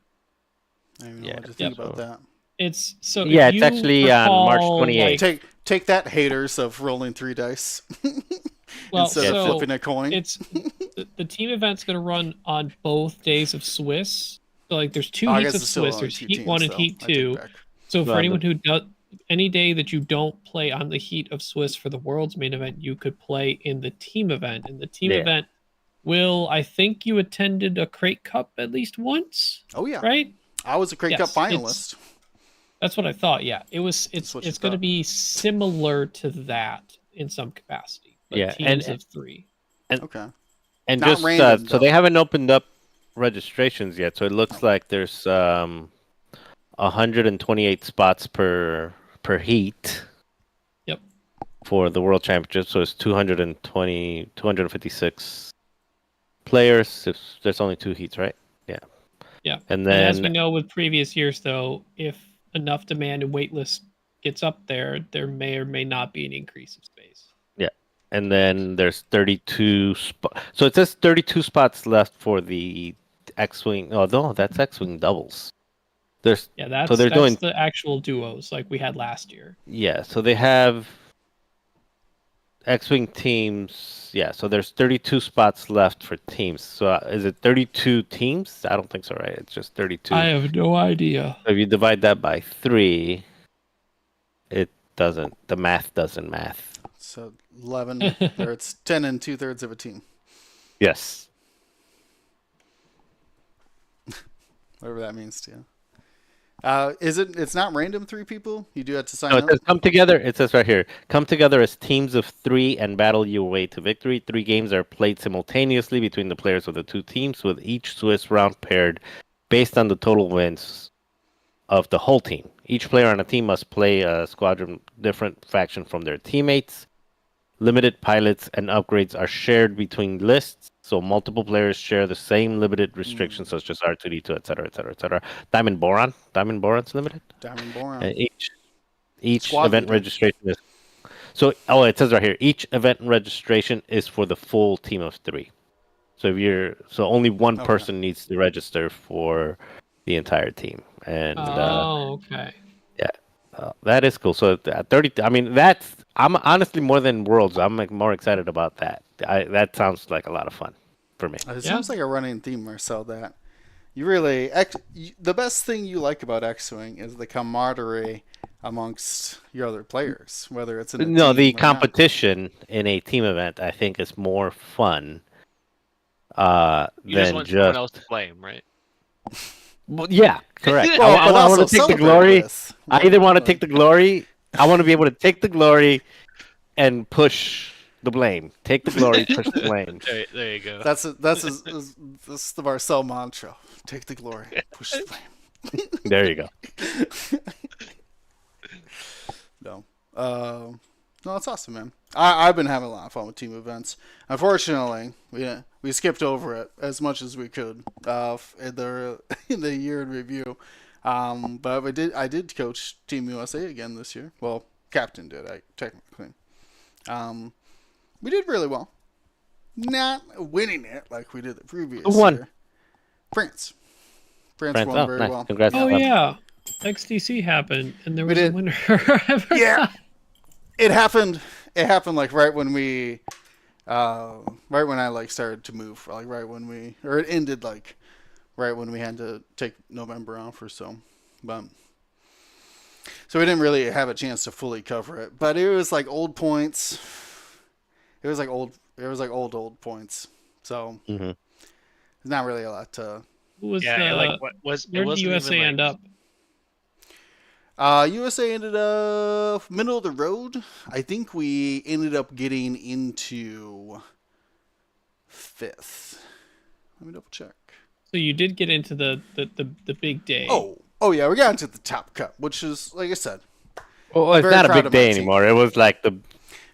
I don't even know Yeah, what to think so- about that. It's so. Yeah, if it's you actually on March recall, 28th. like- Take that, haters of rolling 3 dice well, instead of so flipping a coin. it's the team event's going to run on both days of Swiss. So like, there's 2 Oh, I heats guess of it's still Swiss. only There's 2 heat teams, 1 and though. heat I take 2. back. So for Well, anyone who does any day that you don't play on the heat of Swiss for the world's main event, you could play in the team event. And the team Yeah. event will, I think you attended a Crate Cup at least once, Oh yeah, right? I was a Crate Cup Yes, finalist. That's what I thought. Yeah, it's what you it's going to thought. be similar to that in some capacity. But Yeah, teams and- of 3. Okay. And Not just random, so though. they haven't opened up registrations yet. So it looks like there's 128 spots per heat. Yep. For the World Championship, so it's 220, 256 players. If there's only 2 heats, right? Yeah. Yeah. And as we then know with previous years, though, if enough demand and waitlist gets up there, there may or may not be an increase of space. yeah, and then there's 32 So it says 32 spots left for the X-wing. Oh no, that's X-wing doubles. There's Yeah, that's so they're doing the actual duos like we had last year. yeah. So they have X-wing teams. Yeah, so there's 32 spots left for teams. So is it 32 teams? I don't think so, right? It's just 32. I have no idea. So if you divide that by 3, it doesn't. The math doesn't math. So 11, or it's 10 and 2/3 of a team. Yes. Whatever that means to you. It's not random 3 people? You do have to sign No, it up? says come together. It says right here, come together as teams of 3 and battle your way to victory. 3 games are played simultaneously between the players of the 2 teams, with each Swiss round paired based on the total wins of the whole team. Each player on a team must play a squadron different faction from their teammates. Limited pilots and upgrades are shared between lists, so multiple players share the same limited restrictions such as R2D2, etc., etc., etc. Diamond Boron's limited. Diamond Boron. Each Squad event leader. registration is so. Oh, it says right here. Each event registration is for the full team of 3. So if you're only one Okay. person needs to register for the entire team, and okay. that is cool. So at 30, I mean, I'm honestly more than Worlds. I'm like more excited about that. That sounds like a lot of fun for me. It Yeah. seems like a running theme, Marcel, that you really... the best thing you like about X-Wing is the camaraderie amongst your other players, whether it's in a No, team the or not. competition in a team event, I think, is more fun. You just Than want someone else to blame, right? Well, yeah, correct. Well, I but want also to take the celebrate glory. with. I either want to take the glory. I want to be able to take the glory and push the blame. Take the glory, push the blame. There you go. That's the Marcel mantra. Take the glory, push the flame. There you go. No. No, it's awesome, man. I've been having a lot of fun with team events. Unfortunately, we skipped over it as much as we could in the year in review. But I did coach Team USA again this year. Well, captain did, technically. We did really well. Not winning it like we did the previous Who won? year. France won very nice. well. Congrats. Oh Clem. yeah, XDC happened, and there We was a did. winner. Yeah. It happened like right when we right when I like started to move, like right when it ended like right when we had to take November off or so. But so we didn't really have a chance to fully cover it. But it was like old points. It was like old points. So Mhm. there's not really a lot to Who was Yeah, the? like what was Where it did wasn't USA even, end like, up? USA ended up middle of the road. I think we ended up getting into 5th. Let me double check. So you did get into the big day. Oh yeah, we got into the top cut, which is like I said. Well, it's Very not a proud big of my day team. anymore. It was like the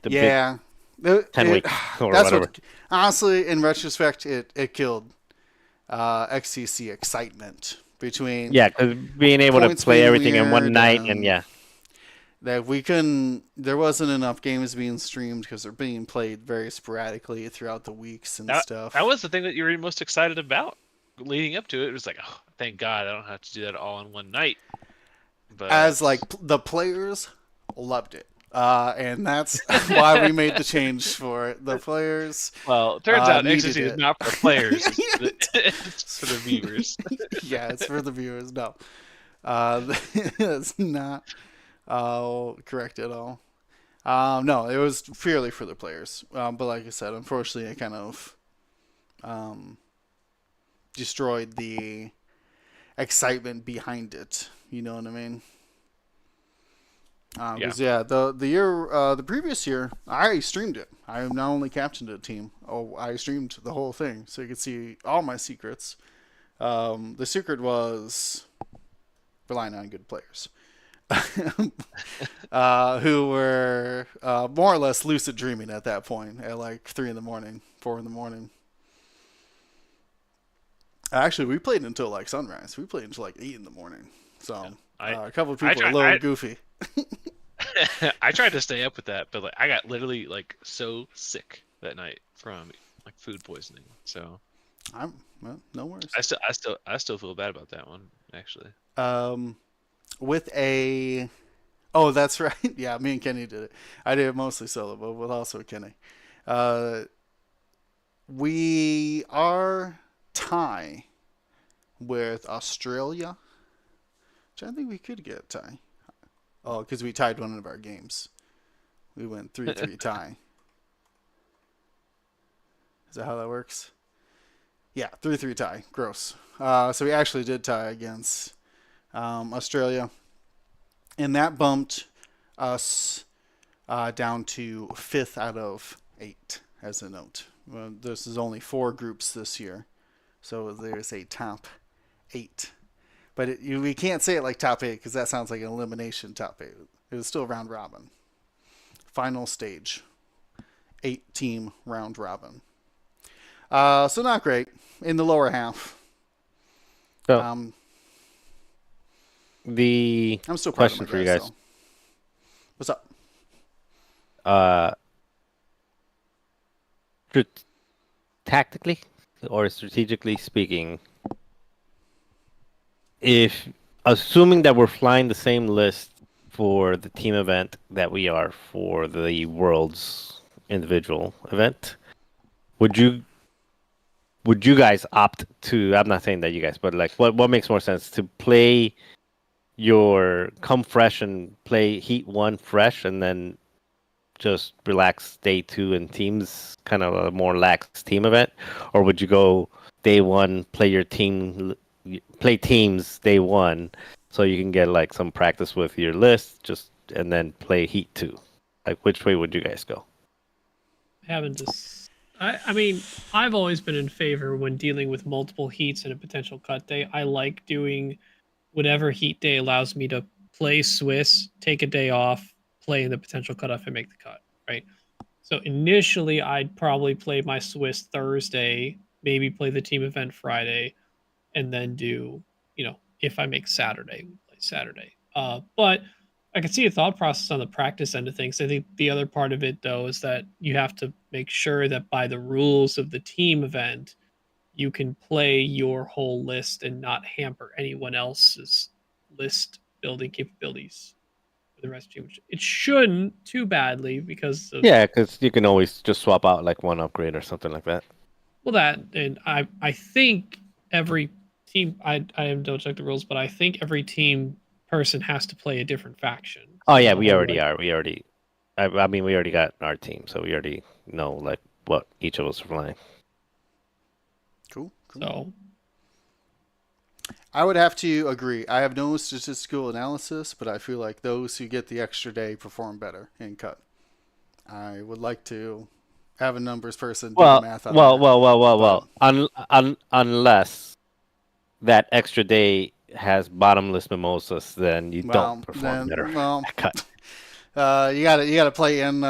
big Yeah, 10 weeks or that's whatever. what. Honestly, in retrospect, it killed XCC excitement between Yeah, because being able to Points play being everything in one weird, night and yeah. that we couldn't. There wasn't enough games being streamed because they're being played very sporadically throughout the weeks and stuff. That was the thing that you were most excited about leading up to it. It was like, oh, thank God I don't have to do that all in one night. But As like the players loved it, and that's why we made the change for it. The players. well, it turns out needed XCC is it. not for the players; it's for the viewers. Yeah, it's for the viewers. No, it's not correct at all. No, it was purely for the players. But like I said, unfortunately, it kind of destroyed the excitement behind it. You know what I mean? Because the previous year, I streamed it. I not only captained a team. Oh, I streamed the whole thing, so you could see all my secrets. The secret was relying on good players. Who were more or less lucid dreaming at that point at like 3 in the morning, 4 in the morning. Actually, we played until like sunrise. We played until like 8 in the morning. So a couple of people are a little goofy. I tried to stay up with that, but like I got literally like so sick that night from like food poisoning. So well, no worries. I still feel bad about that one actually. With a oh, that's right. Yeah, me and Kenny did it. I did it mostly solo, but with also Kenny. We are tie with Australia, which I think we could get a tie. Oh, because we tied one of our games. We went 3-3 tie. Is that how that works? Yeah, 3-3 tie. Gross. So we actually did tie against Australia. And that bumped us down to 5th out of 8, as a note. Well, this is only 4 groups this year. So there's a top 8. But we can't say it like top 8 because that sounds like an elimination top 8. It was still round robin. Final stage. 8-team round robin. So not great. In the lower half. So, I'm still proud question of my for you guys, guys. though. What's up? Tactically or strategically speaking, if assuming that we're flying the same list for the team event that we are for the world's individual event, would you guys opt to, I'm not saying that you guys, but like what makes more sense, to play your come fresh and play Heat 1 fresh and then just relax day 2 and teams, kind of a more lax team event? Or would you go day 1, play teams day 1 so you can get like some practice with your list, and then play Heat 2? Like, which way would you guys go? I mean, I've always been in favor when dealing with multiple heats and a potential cut day. I like doing whatever heat day allows me to play Swiss, take a day off, play in the potential cutoff, and make the cut, right? So initially, I'd probably play my Swiss Thursday, maybe play the team event Friday, and then do, if I make Saturday, we play Saturday. But I can see a thought process on the practice end of things. I think the other part of it, though, is that you have to make sure that by the rules of the team event, you can play your whole list and not hamper anyone else's list building capabilities for the rest of you. It shouldn't too badly because because you can always just swap out like one upgrade or something like that. Well, and I think every team, I don't check the rules, but I think every team person has to play a different faction. Oh yeah, we already are. We already got our team, so we already know like what each of us are flying. Cool. So I would have to agree. I have no statistical analysis, but I feel like those who get the extra day perform better in cut. I would like to have a numbers person do the math on that. Unless that extra day has bottomless mimosas, then you don't perform better. Cut. You gotta play and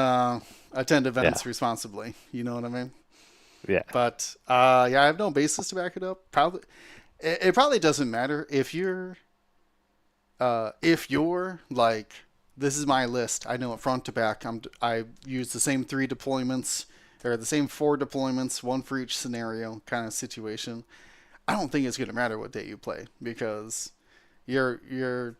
attend events responsibly. You know what I mean? Yeah. But I have no basis to back it up. Probably, it probably doesn't matter if you're like, this is my list. I know it front to back. I use the same 3 deployments or the same 4 deployments, one for each scenario kind of situation. I don't think it's gonna matter what day you play because you're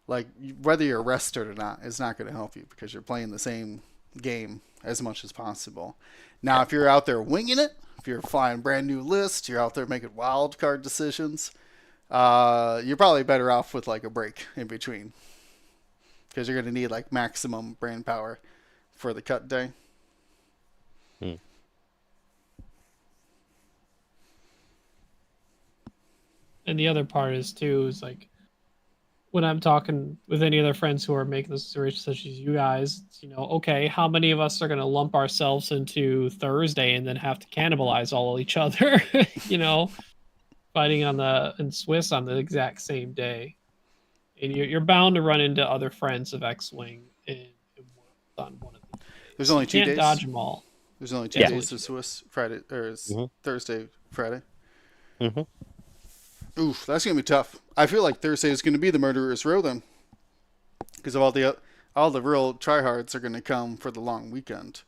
like whether you're rested or not is not going to help you because you're playing the same game as much as possible. Now, if you're out there winging it, if you're flying brand new list, you're out there making wild card decisions, you're probably better off with like a break in between because you're going to need like maximum brain power for the cut day. And the other part is like when I'm talking with any other friends who are making this situation, such as you guys, okay, how many of us are going to lump ourselves into Thursday and then have to cannibalize all each other? fighting in Swiss on the exact same day, and you're bound to run into other friends of X-wing on one of the days. There's only You 2 can't days? dodge them all. There's only 2 Yeah. days of Swiss Friday or Mhm. Thursday, Friday. Hmm. Oof, that's gonna be tough. I feel like Thursday is gonna be the murderer's row then, because of all the real tryhards are gonna come for the long weekend,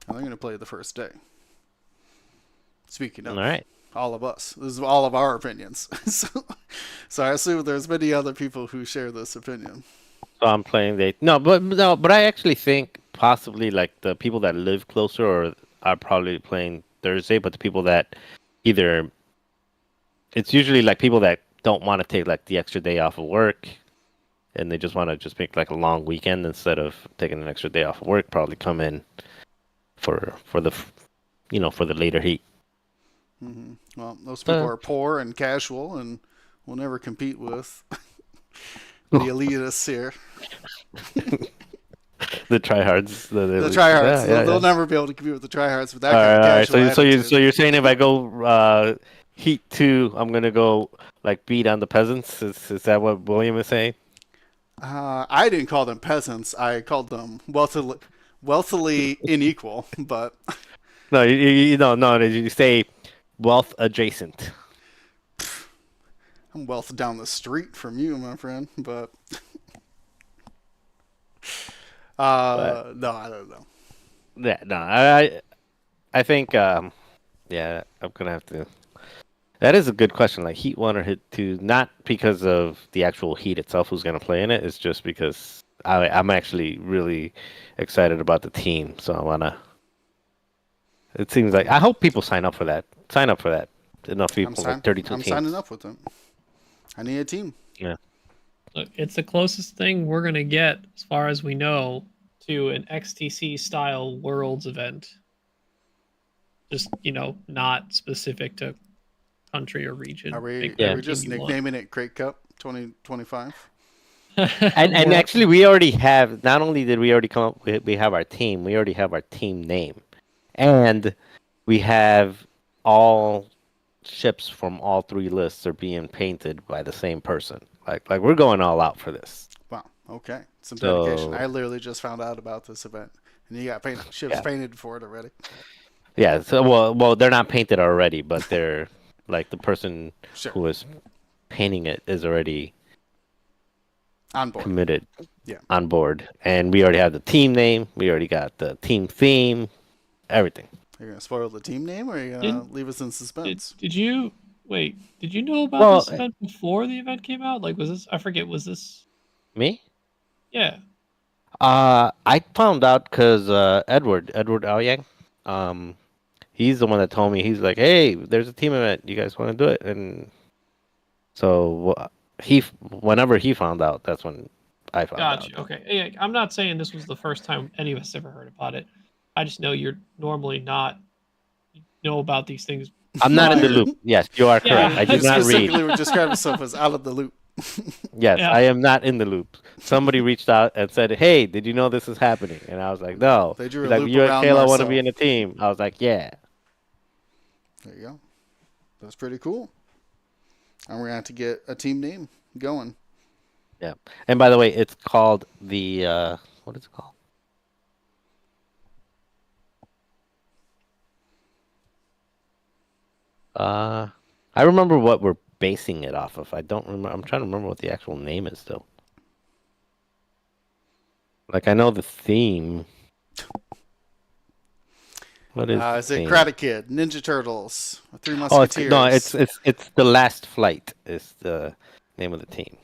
and they're gonna play the first day. Speaking of, All right. all of us, this is all of our opinions. So I assume there's many other people who share this opinion. So I'm playing the no, but I actually think possibly like the people that live closer or are probably playing Thursday, but the people that either it's usually like people that don't want to take like the extra day off of work and they just want to just make like a long weekend instead of taking an extra day off of work, probably come in for the for the later heat. Well, those people are poor and casual, and will never compete with the elitists here. The tryhards, The tryhards, yeah, they'll yeah. never be able to compete with the tryhards with that All kind of right, all right. casual So attitude. you're saying if I go Heat 2, I'm gonna go like beat on the peasants? Is that what William is saying? I didn't call them peasants. I called them wealthily unequal. But No, you no. You say wealth adjacent. I'm wealth down the street from you, my friend. But no, I don't know. Yeah, no. I think yeah, I'm gonna have to. That is a good question. Like Heat 1 or Heat 2, not because of the actual Heat itself who's gonna play in it. It's just because I'm actually really excited about the team. So I wanna. It seems like I hope people sign up for that. Sign up for that. Enough people, like 32 I'm teams. signing up with them. I need a team. Yeah. Look, it's the closest thing we're gonna get, as far as we know, to an XTC style Worlds event. Just not specific to country or region. Are we? Pick Are whatever we just team you want. nicknaming it Crate Cup 2025? And actually, we already have. Not only did we already come up with, we have our team. We already have our team name, and we have all ships from all 3 lists are being painted by the same person. Like we're going all out for this. Wow. Okay. Some So- dedication. I literally just found out about this event, and you got ships Yeah. painted for it already. Yeah. So well, they're not painted already, but they're like the person Sure. who is painting it is already On board. committed. Yeah. On board, and we already have the team name. We already got the team theme. Everything. You're gonna spoil the team name, or are you gonna leave us in suspense? Did you wait? Did you know about Well, this event before the event came out? Like, was this? I forget. Was this? Me? Yeah. I found out because Edward Aoyang, he's the one that told me. He's like, "Hey, there's a team event. You guys want to do it?" And so whenever he found out, that's when I found Gotcha. out. Okay. Yeah, I'm not saying this was the first time any of us ever heard about it. I just know you're normally not know about these things. I'm not in the prior. loop. Yes, you are Yeah. correct. I You did not read. specifically would describe yourself as out of the loop. Yes, Yeah. I am not in the loop. Somebody reached out and said, "Hey, did you know this is happening?" And I was like, "No." They drew He's a like, loop "You and around Kayla want to be Marcel. in a team?" I was like, "Yeah." There you go. That's pretty cool. And we're gonna have to get a team name going. Yeah. And by the way, it's called the what is it called? I remember what we're basing it off of. I don't remember. I'm trying to remember what the actual name is though. Like I know the theme. What is? Is the it theme? Karate Kid, Ninja Turtles, Three Oh, Musketeers? no, it's The Last Flight is the name of the team.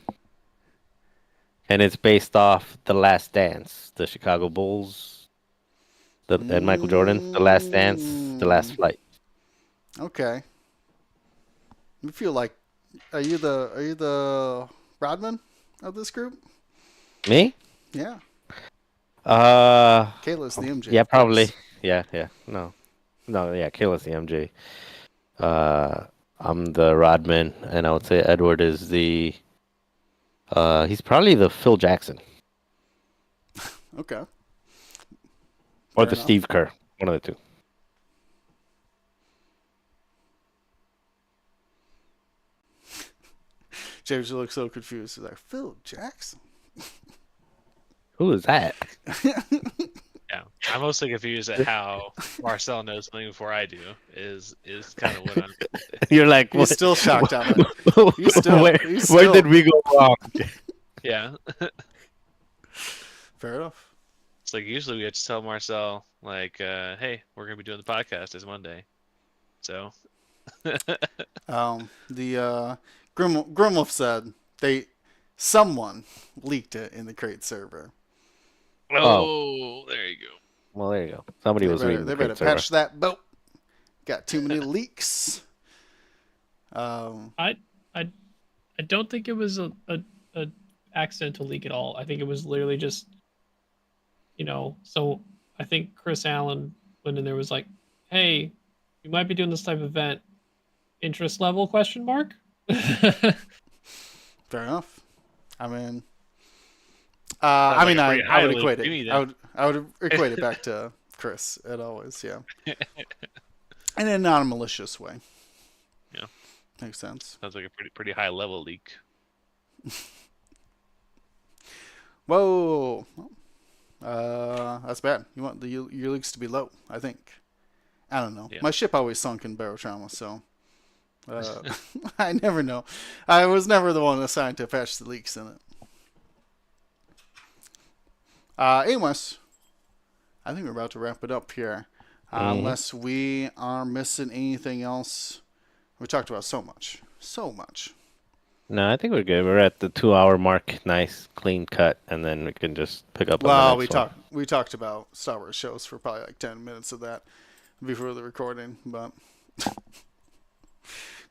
And it's based off The Last Dance, the Chicago Bulls, and Michael Jordan, The Last Dance, The Last Flight. Okay. You feel like are you the Rodman of this group? Me? Yeah. Kayla's the MJ. Yeah, of probably. course. Yeah. No, yeah, Kayla's the MJ. I'm the Rodman, and I would say Edward is the he's probably the Phil Jackson. Okay. Or Fair the enough. Steve Kerr. One of the two. James looks so confused. He's like, Phil Jackson? Who is that? Yeah, I'm mostly confused at how Marcel knows something before I do. Is kind of what I'm. You're like, He's what? still shocked on it. He's still- where, he's where still- did we go wrong? Yeah, Fair enough. it's like usually we have to tell Marcel like, "Hey, we're gonna be doing the podcast this Monday," so. The Grimwolf said someone leaked it in the crate server. Oh, there you go. Well, there you go. Somebody was reading They the better crate server. patch that boat. Got too many leaks. I don't think it was a accidental leak at all. I think it was literally just, so I think Chris Allen went in there, was like, hey, we might be doing this type of event. Interest level ? Fair enough. I mean, Sounds like a pretty I high would leak equate to me it. then. I would equate it back to Chris. It always, yeah. And in a non-malicious way. Yeah. Makes sense. Sounds like a pretty high level leak. Whoa. That's bad. You want your leaks to be low, I think. I don't know. Yeah. My ship always sunk in barotrauma, so I never know. I was never the one assigned to patch the leaks in it. Anyways, I think we're about to wrap it up here. Unless we are missing anything else. We talked about so much. So much. No, I think we're good. We're at the 2-hour mark. Nice, clean cut, and then we can just pick up on Well, the next one. we talked about Star Wars shows for probably like 10 minutes of that before the recording, but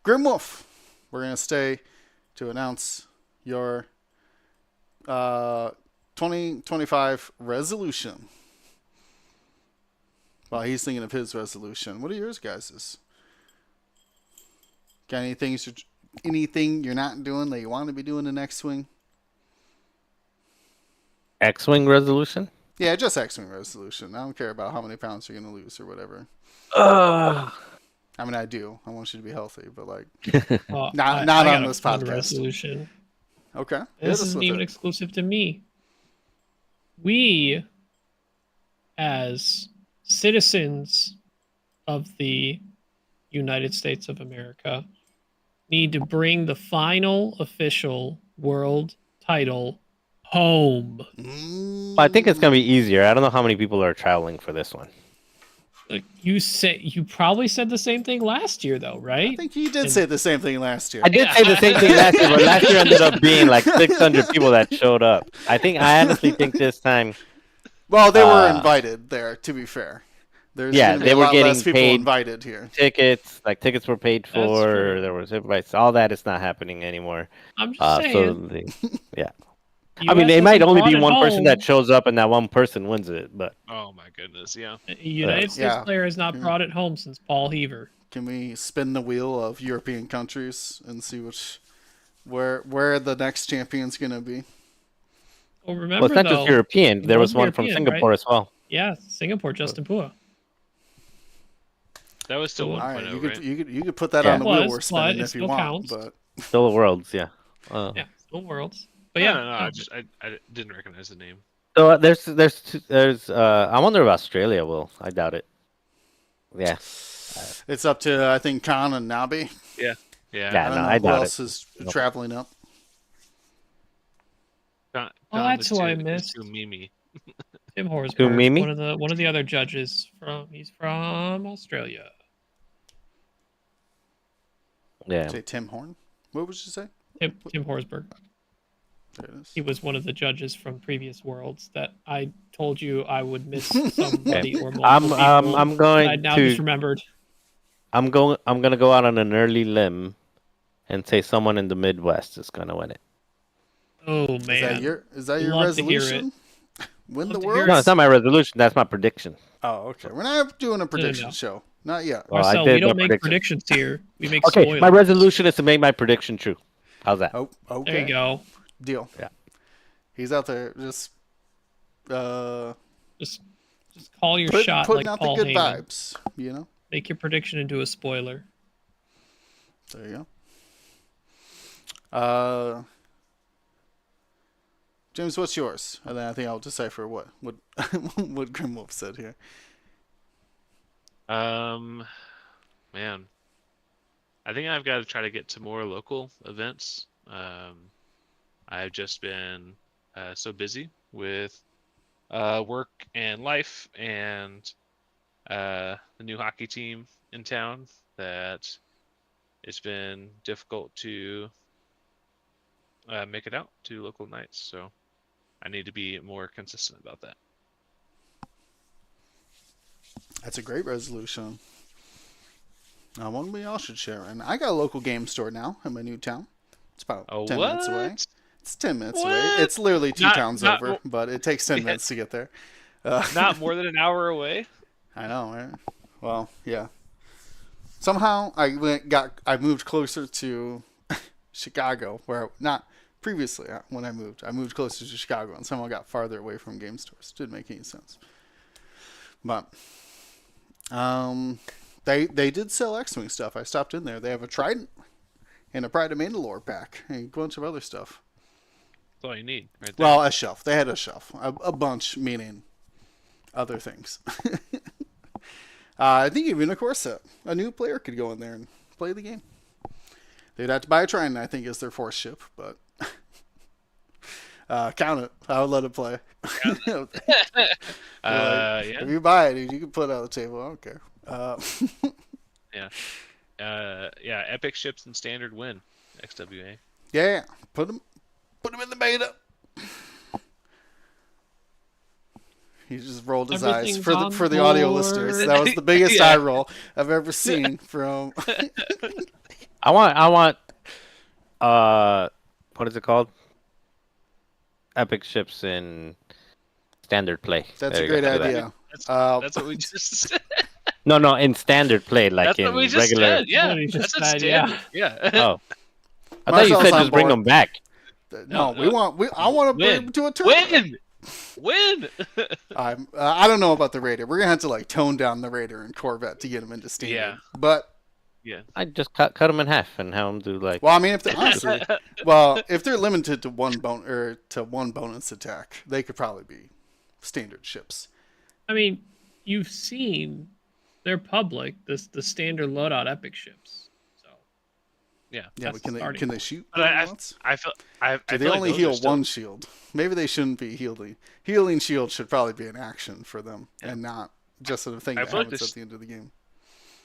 Grimwolf, we're gonna stay to announce your 2025 resolution. While he's thinking of his resolution, what are yours, guys'? Got anything you're not doing that you want to be doing in X-Wing? X-Wing resolution? Yeah, just X-Wing resolution. I don't care about how many pounds you're gonna lose or whatever. I mean, I do. I want you to be healthy, but like, Well, Not I on got a this fun podcast. resolution. okay. This Hit us isn't with even it. exclusive to me. We, as citizens of the United States of America, need to bring the final official world title home. I think it's gonna be easier. I don't know how many people are traveling for this one. Like you probably said the same thing last year, though, right? I think you did say the same thing last year. I did say the same thing last year, but last year ended up being like 600 people that showed up. I honestly think this time, Well, they were invited there. To be fair, there's Yeah, gonna be they a were lot getting less people paid. invited here. tickets were paid That's for. true. There was invites. All that is not happening anymore. I'm just saying. Yeah. I mean, US it might hasn't only brought be it one person home. that shows up, and that one person wins it. But Oh my goodness, yeah. A United States Yeah. player has not brought it home since Paul Heaver. Can we spin the wheel of European countries and see where the next champion's gonna be? Well, well, remember it's not though, just European. it There was wasn't one from European, Singapore right? as well. Yeah, Singapore, Justin Pua. That was still All 1.0, All right, right? you could put that Yeah. on the It wheel was, we're but spinning it if you still want, counts. but Still the worlds, yeah. Yeah, still worlds. But No, yeah, no, I didn't recognize the name. So there's I wonder if Australia will. I doubt it. Yeah. it's up to I think Khan and Nabi. Yeah. Yeah. I No, don't know I who doubt else is traveling up. Con that's is who I too- is missed. too Mimi. Tim Horsburgh, Mimi? one of the other judges he's from Australia. Yeah. Say Tim Horn. What would you say? Tim Horsburgh. There it is. He was one of the judges from previous worlds that I told you I would miss somebody or multiple people. I'm going I now just to remembered. I'm gonna go out on an early limb and say someone in the Midwest is gonna win it. Oh Is man, that your Love to hear resolution? Win Love the to hear world? No, it's not my resolution. That's my prediction. Oh, okay. We're not doing a prediction no. show. Not yet. Well, I Marcel, did we the don't make prediction. predictions here. We make Okay, spoilers. my resolution is to make my prediction true. How's that? Oh, okay. There you go. Deal. Yeah. He's out there just Just call your shot putting like out Paul the good Heyman. vibes. You know. Make your prediction into a spoiler. There you Uh, James, what's yours? And then I think I'll decipher what what Grimwolf said here. Man, I think I've got to try to get to more local events. I've just been so busy with work and life and the new hockey team in town that it's been difficult to make it out to local nights. So I need to be more consistent about that. That's a great resolution. One we all should share. And I got a local game store now in my new town. It's about 10 minutes away. What? It's 10 minutes What? away. It's literally two Not- towns not- over, but it takes 10 minutes to get there. Not more than an hour away. I know, right? Well, yeah. Somehow I moved closer to Chicago, where not previously when I moved closer to Chicago, and somehow got farther away from game stores. Didn't make any sense. But they did sell X-Wing stuff. I stopped in there. They have a Trident and a Pride of Mandalore pack and a bunch of other stuff. That's all you need, right there. Well, a shelf. They had a shelf. A bunch, meaning other things. I think even a core set. A new player could go in there and play the game. They'd have to buy a Trident, I think, is their fourth ship, but count it. I would let it play. Yeah. If you buy it, dude, you can put it on the table. I don't care. Yeah. Epic ships and standard win. XWA. Yeah, put them in the beta. He just rolled his eyes Everything's for on the audio board. listeners. That was the biggest Yeah. eye roll I've ever seen from. I want what is it called? Epic ships in standard play. That's There a you go, great do that. idea. That's what we just said. No, in standard play, like That's in what we just regular. said. Yeah, What we just that's a said, yeah. standard. Yeah. Oh, I thought you Marcel's said on just bring board. them back. No, No, I want to bring Win. him to a tournament. Win. I don't know about the Raider. We're gonna have to like tone down the Raider and Corvette to get him into standard. Yeah. But I just cut them in half and have them do like. well, I mean, if they're honestly, if they're limited to one bonus attack, they could probably be standard ships. I mean, you've seen they're public. The standard loadout epic ships. So Yeah. Yeah, That's but starting can they point. shoot But I once? feel. I Do they feel like only those are heal still- one shield? Maybe they shouldn't be healing. Healing shield should probably be an action for them and not just a thing I that feel like happens this- at the end of the game.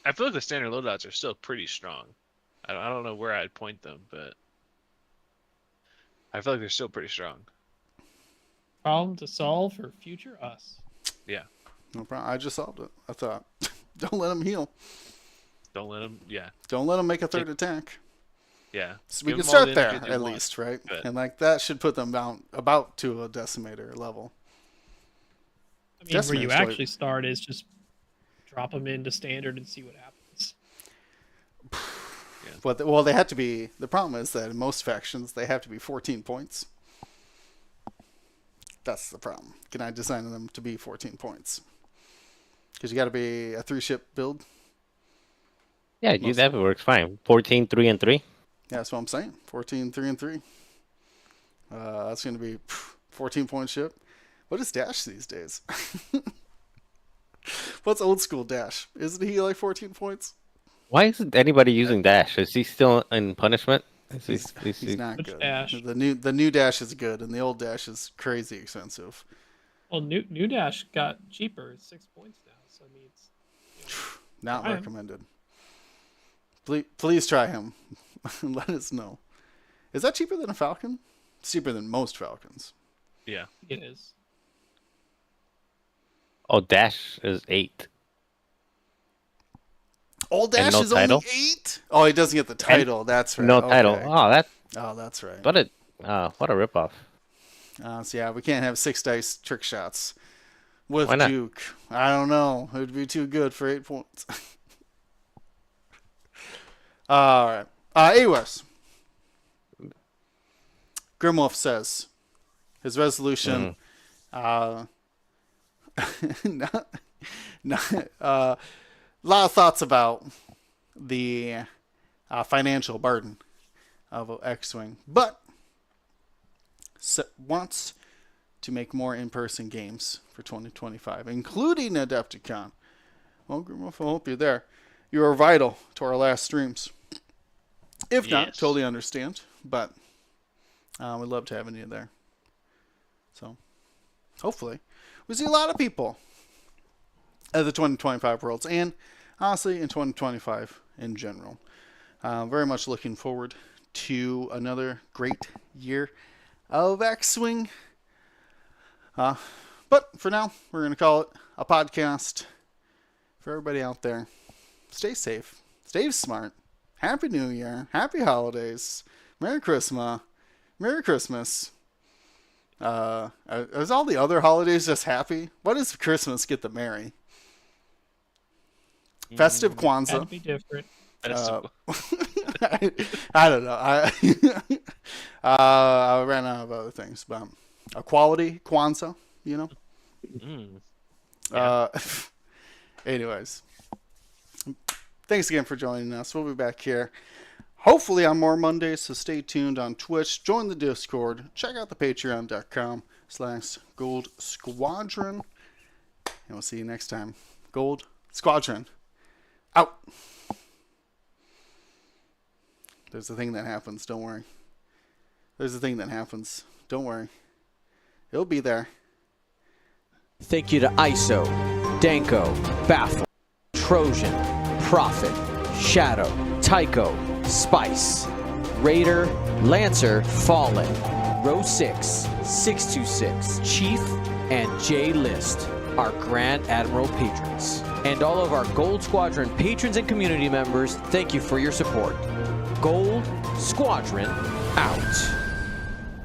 I feel like the standard loadouts are still pretty strong. I don't know where I'd point them, but I feel like they're still pretty strong. problem to solve for future us. No problem. I just solved it. I thought, don't let them heal. Don't let them. Yeah. Don't let them make a third attack. Yeah. So we Give can 'em all start the there energy they at want, least, right? but- And like that should put them down about to a decimator level. I mean, where you Decimator's really- actually start is just drop them into standard and see what happens. But well, they have to be. The problem is that in most factions they have to be 14 points. That's the problem. Can I design them to be 14 points? Because you got to be a 3-ship build. Yeah, that works fine. 14, 3, and 3. Yeah, that's what I'm saying. 14, 3, and 3. That's going to be 14-point ship. What is Dash these days? What's old school Dash? Isn't he like 14 points? Why isn't anybody using Dash? Is he still in punishment? He's not Which good. Dash? The new Dash is good, and the old Dash is crazy expensive. Well, new dash got cheaper, it's 6 points now. So I mean, it's Not Try him. recommended. Please try him. Let us know. Is that cheaper than a Falcon? It's cheaper than most Falcons. Yeah. it is. Oh, Dash is 8. Old Dash no is title? only 8? Oh, he doesn't get the title. That's right. No Okay. title. Oh, that's right. What a ripoff. So yeah, we can't have 6 dice trick shots with Why not? Duke. I don't know. It would be too good for 8 points. All right. Anyways, Grimwolf says his resolution. A lot of thoughts about the financial burden of X-Wing, but wants to make more in-person games for 2025, including Adepticon. Well, Grimwolf, I hope you're there. You are vital to our last streams. If not, Yes. totally understand, but we'd love to have you there. So, hopefully, we see a lot of people at the 2025 Worlds, and honestly, in 2025 in general. Very much looking forward to another great year of X-Wing. But for now, we're going to call it a podcast. For everybody out there, stay safe, stay smart. Happy New Year, Happy Holidays, Merry Christmas, Merry Christmas. Is all the other holidays just happy? What does Christmas get the merry? Festive Had to Kwanzaa. be different. I don't know. I ran out of other things, but equality Kwanzaa, you know. Anyways, thanks again for joining us. We'll be back here hopefully on more Mondays, so stay tuned on Twitch. Join the Discord. Check out the patreon.com/Gold Squadron. And we'll see you next time. Gold Squadron out. There's a thing that happens. Don't worry. There's a thing that happens. Don't worry. It'll be there. Thank you to ISO, Danko, Baffle, Trojan, Prophet, Shadow, Tycho, Spice, Raider, Lancer, Fallen, Row 6, 626, Chief, and J List, our Grand Admiral patrons. And all of our Gold Squadron patrons and community members, thank you for your support. Gold Squadron out.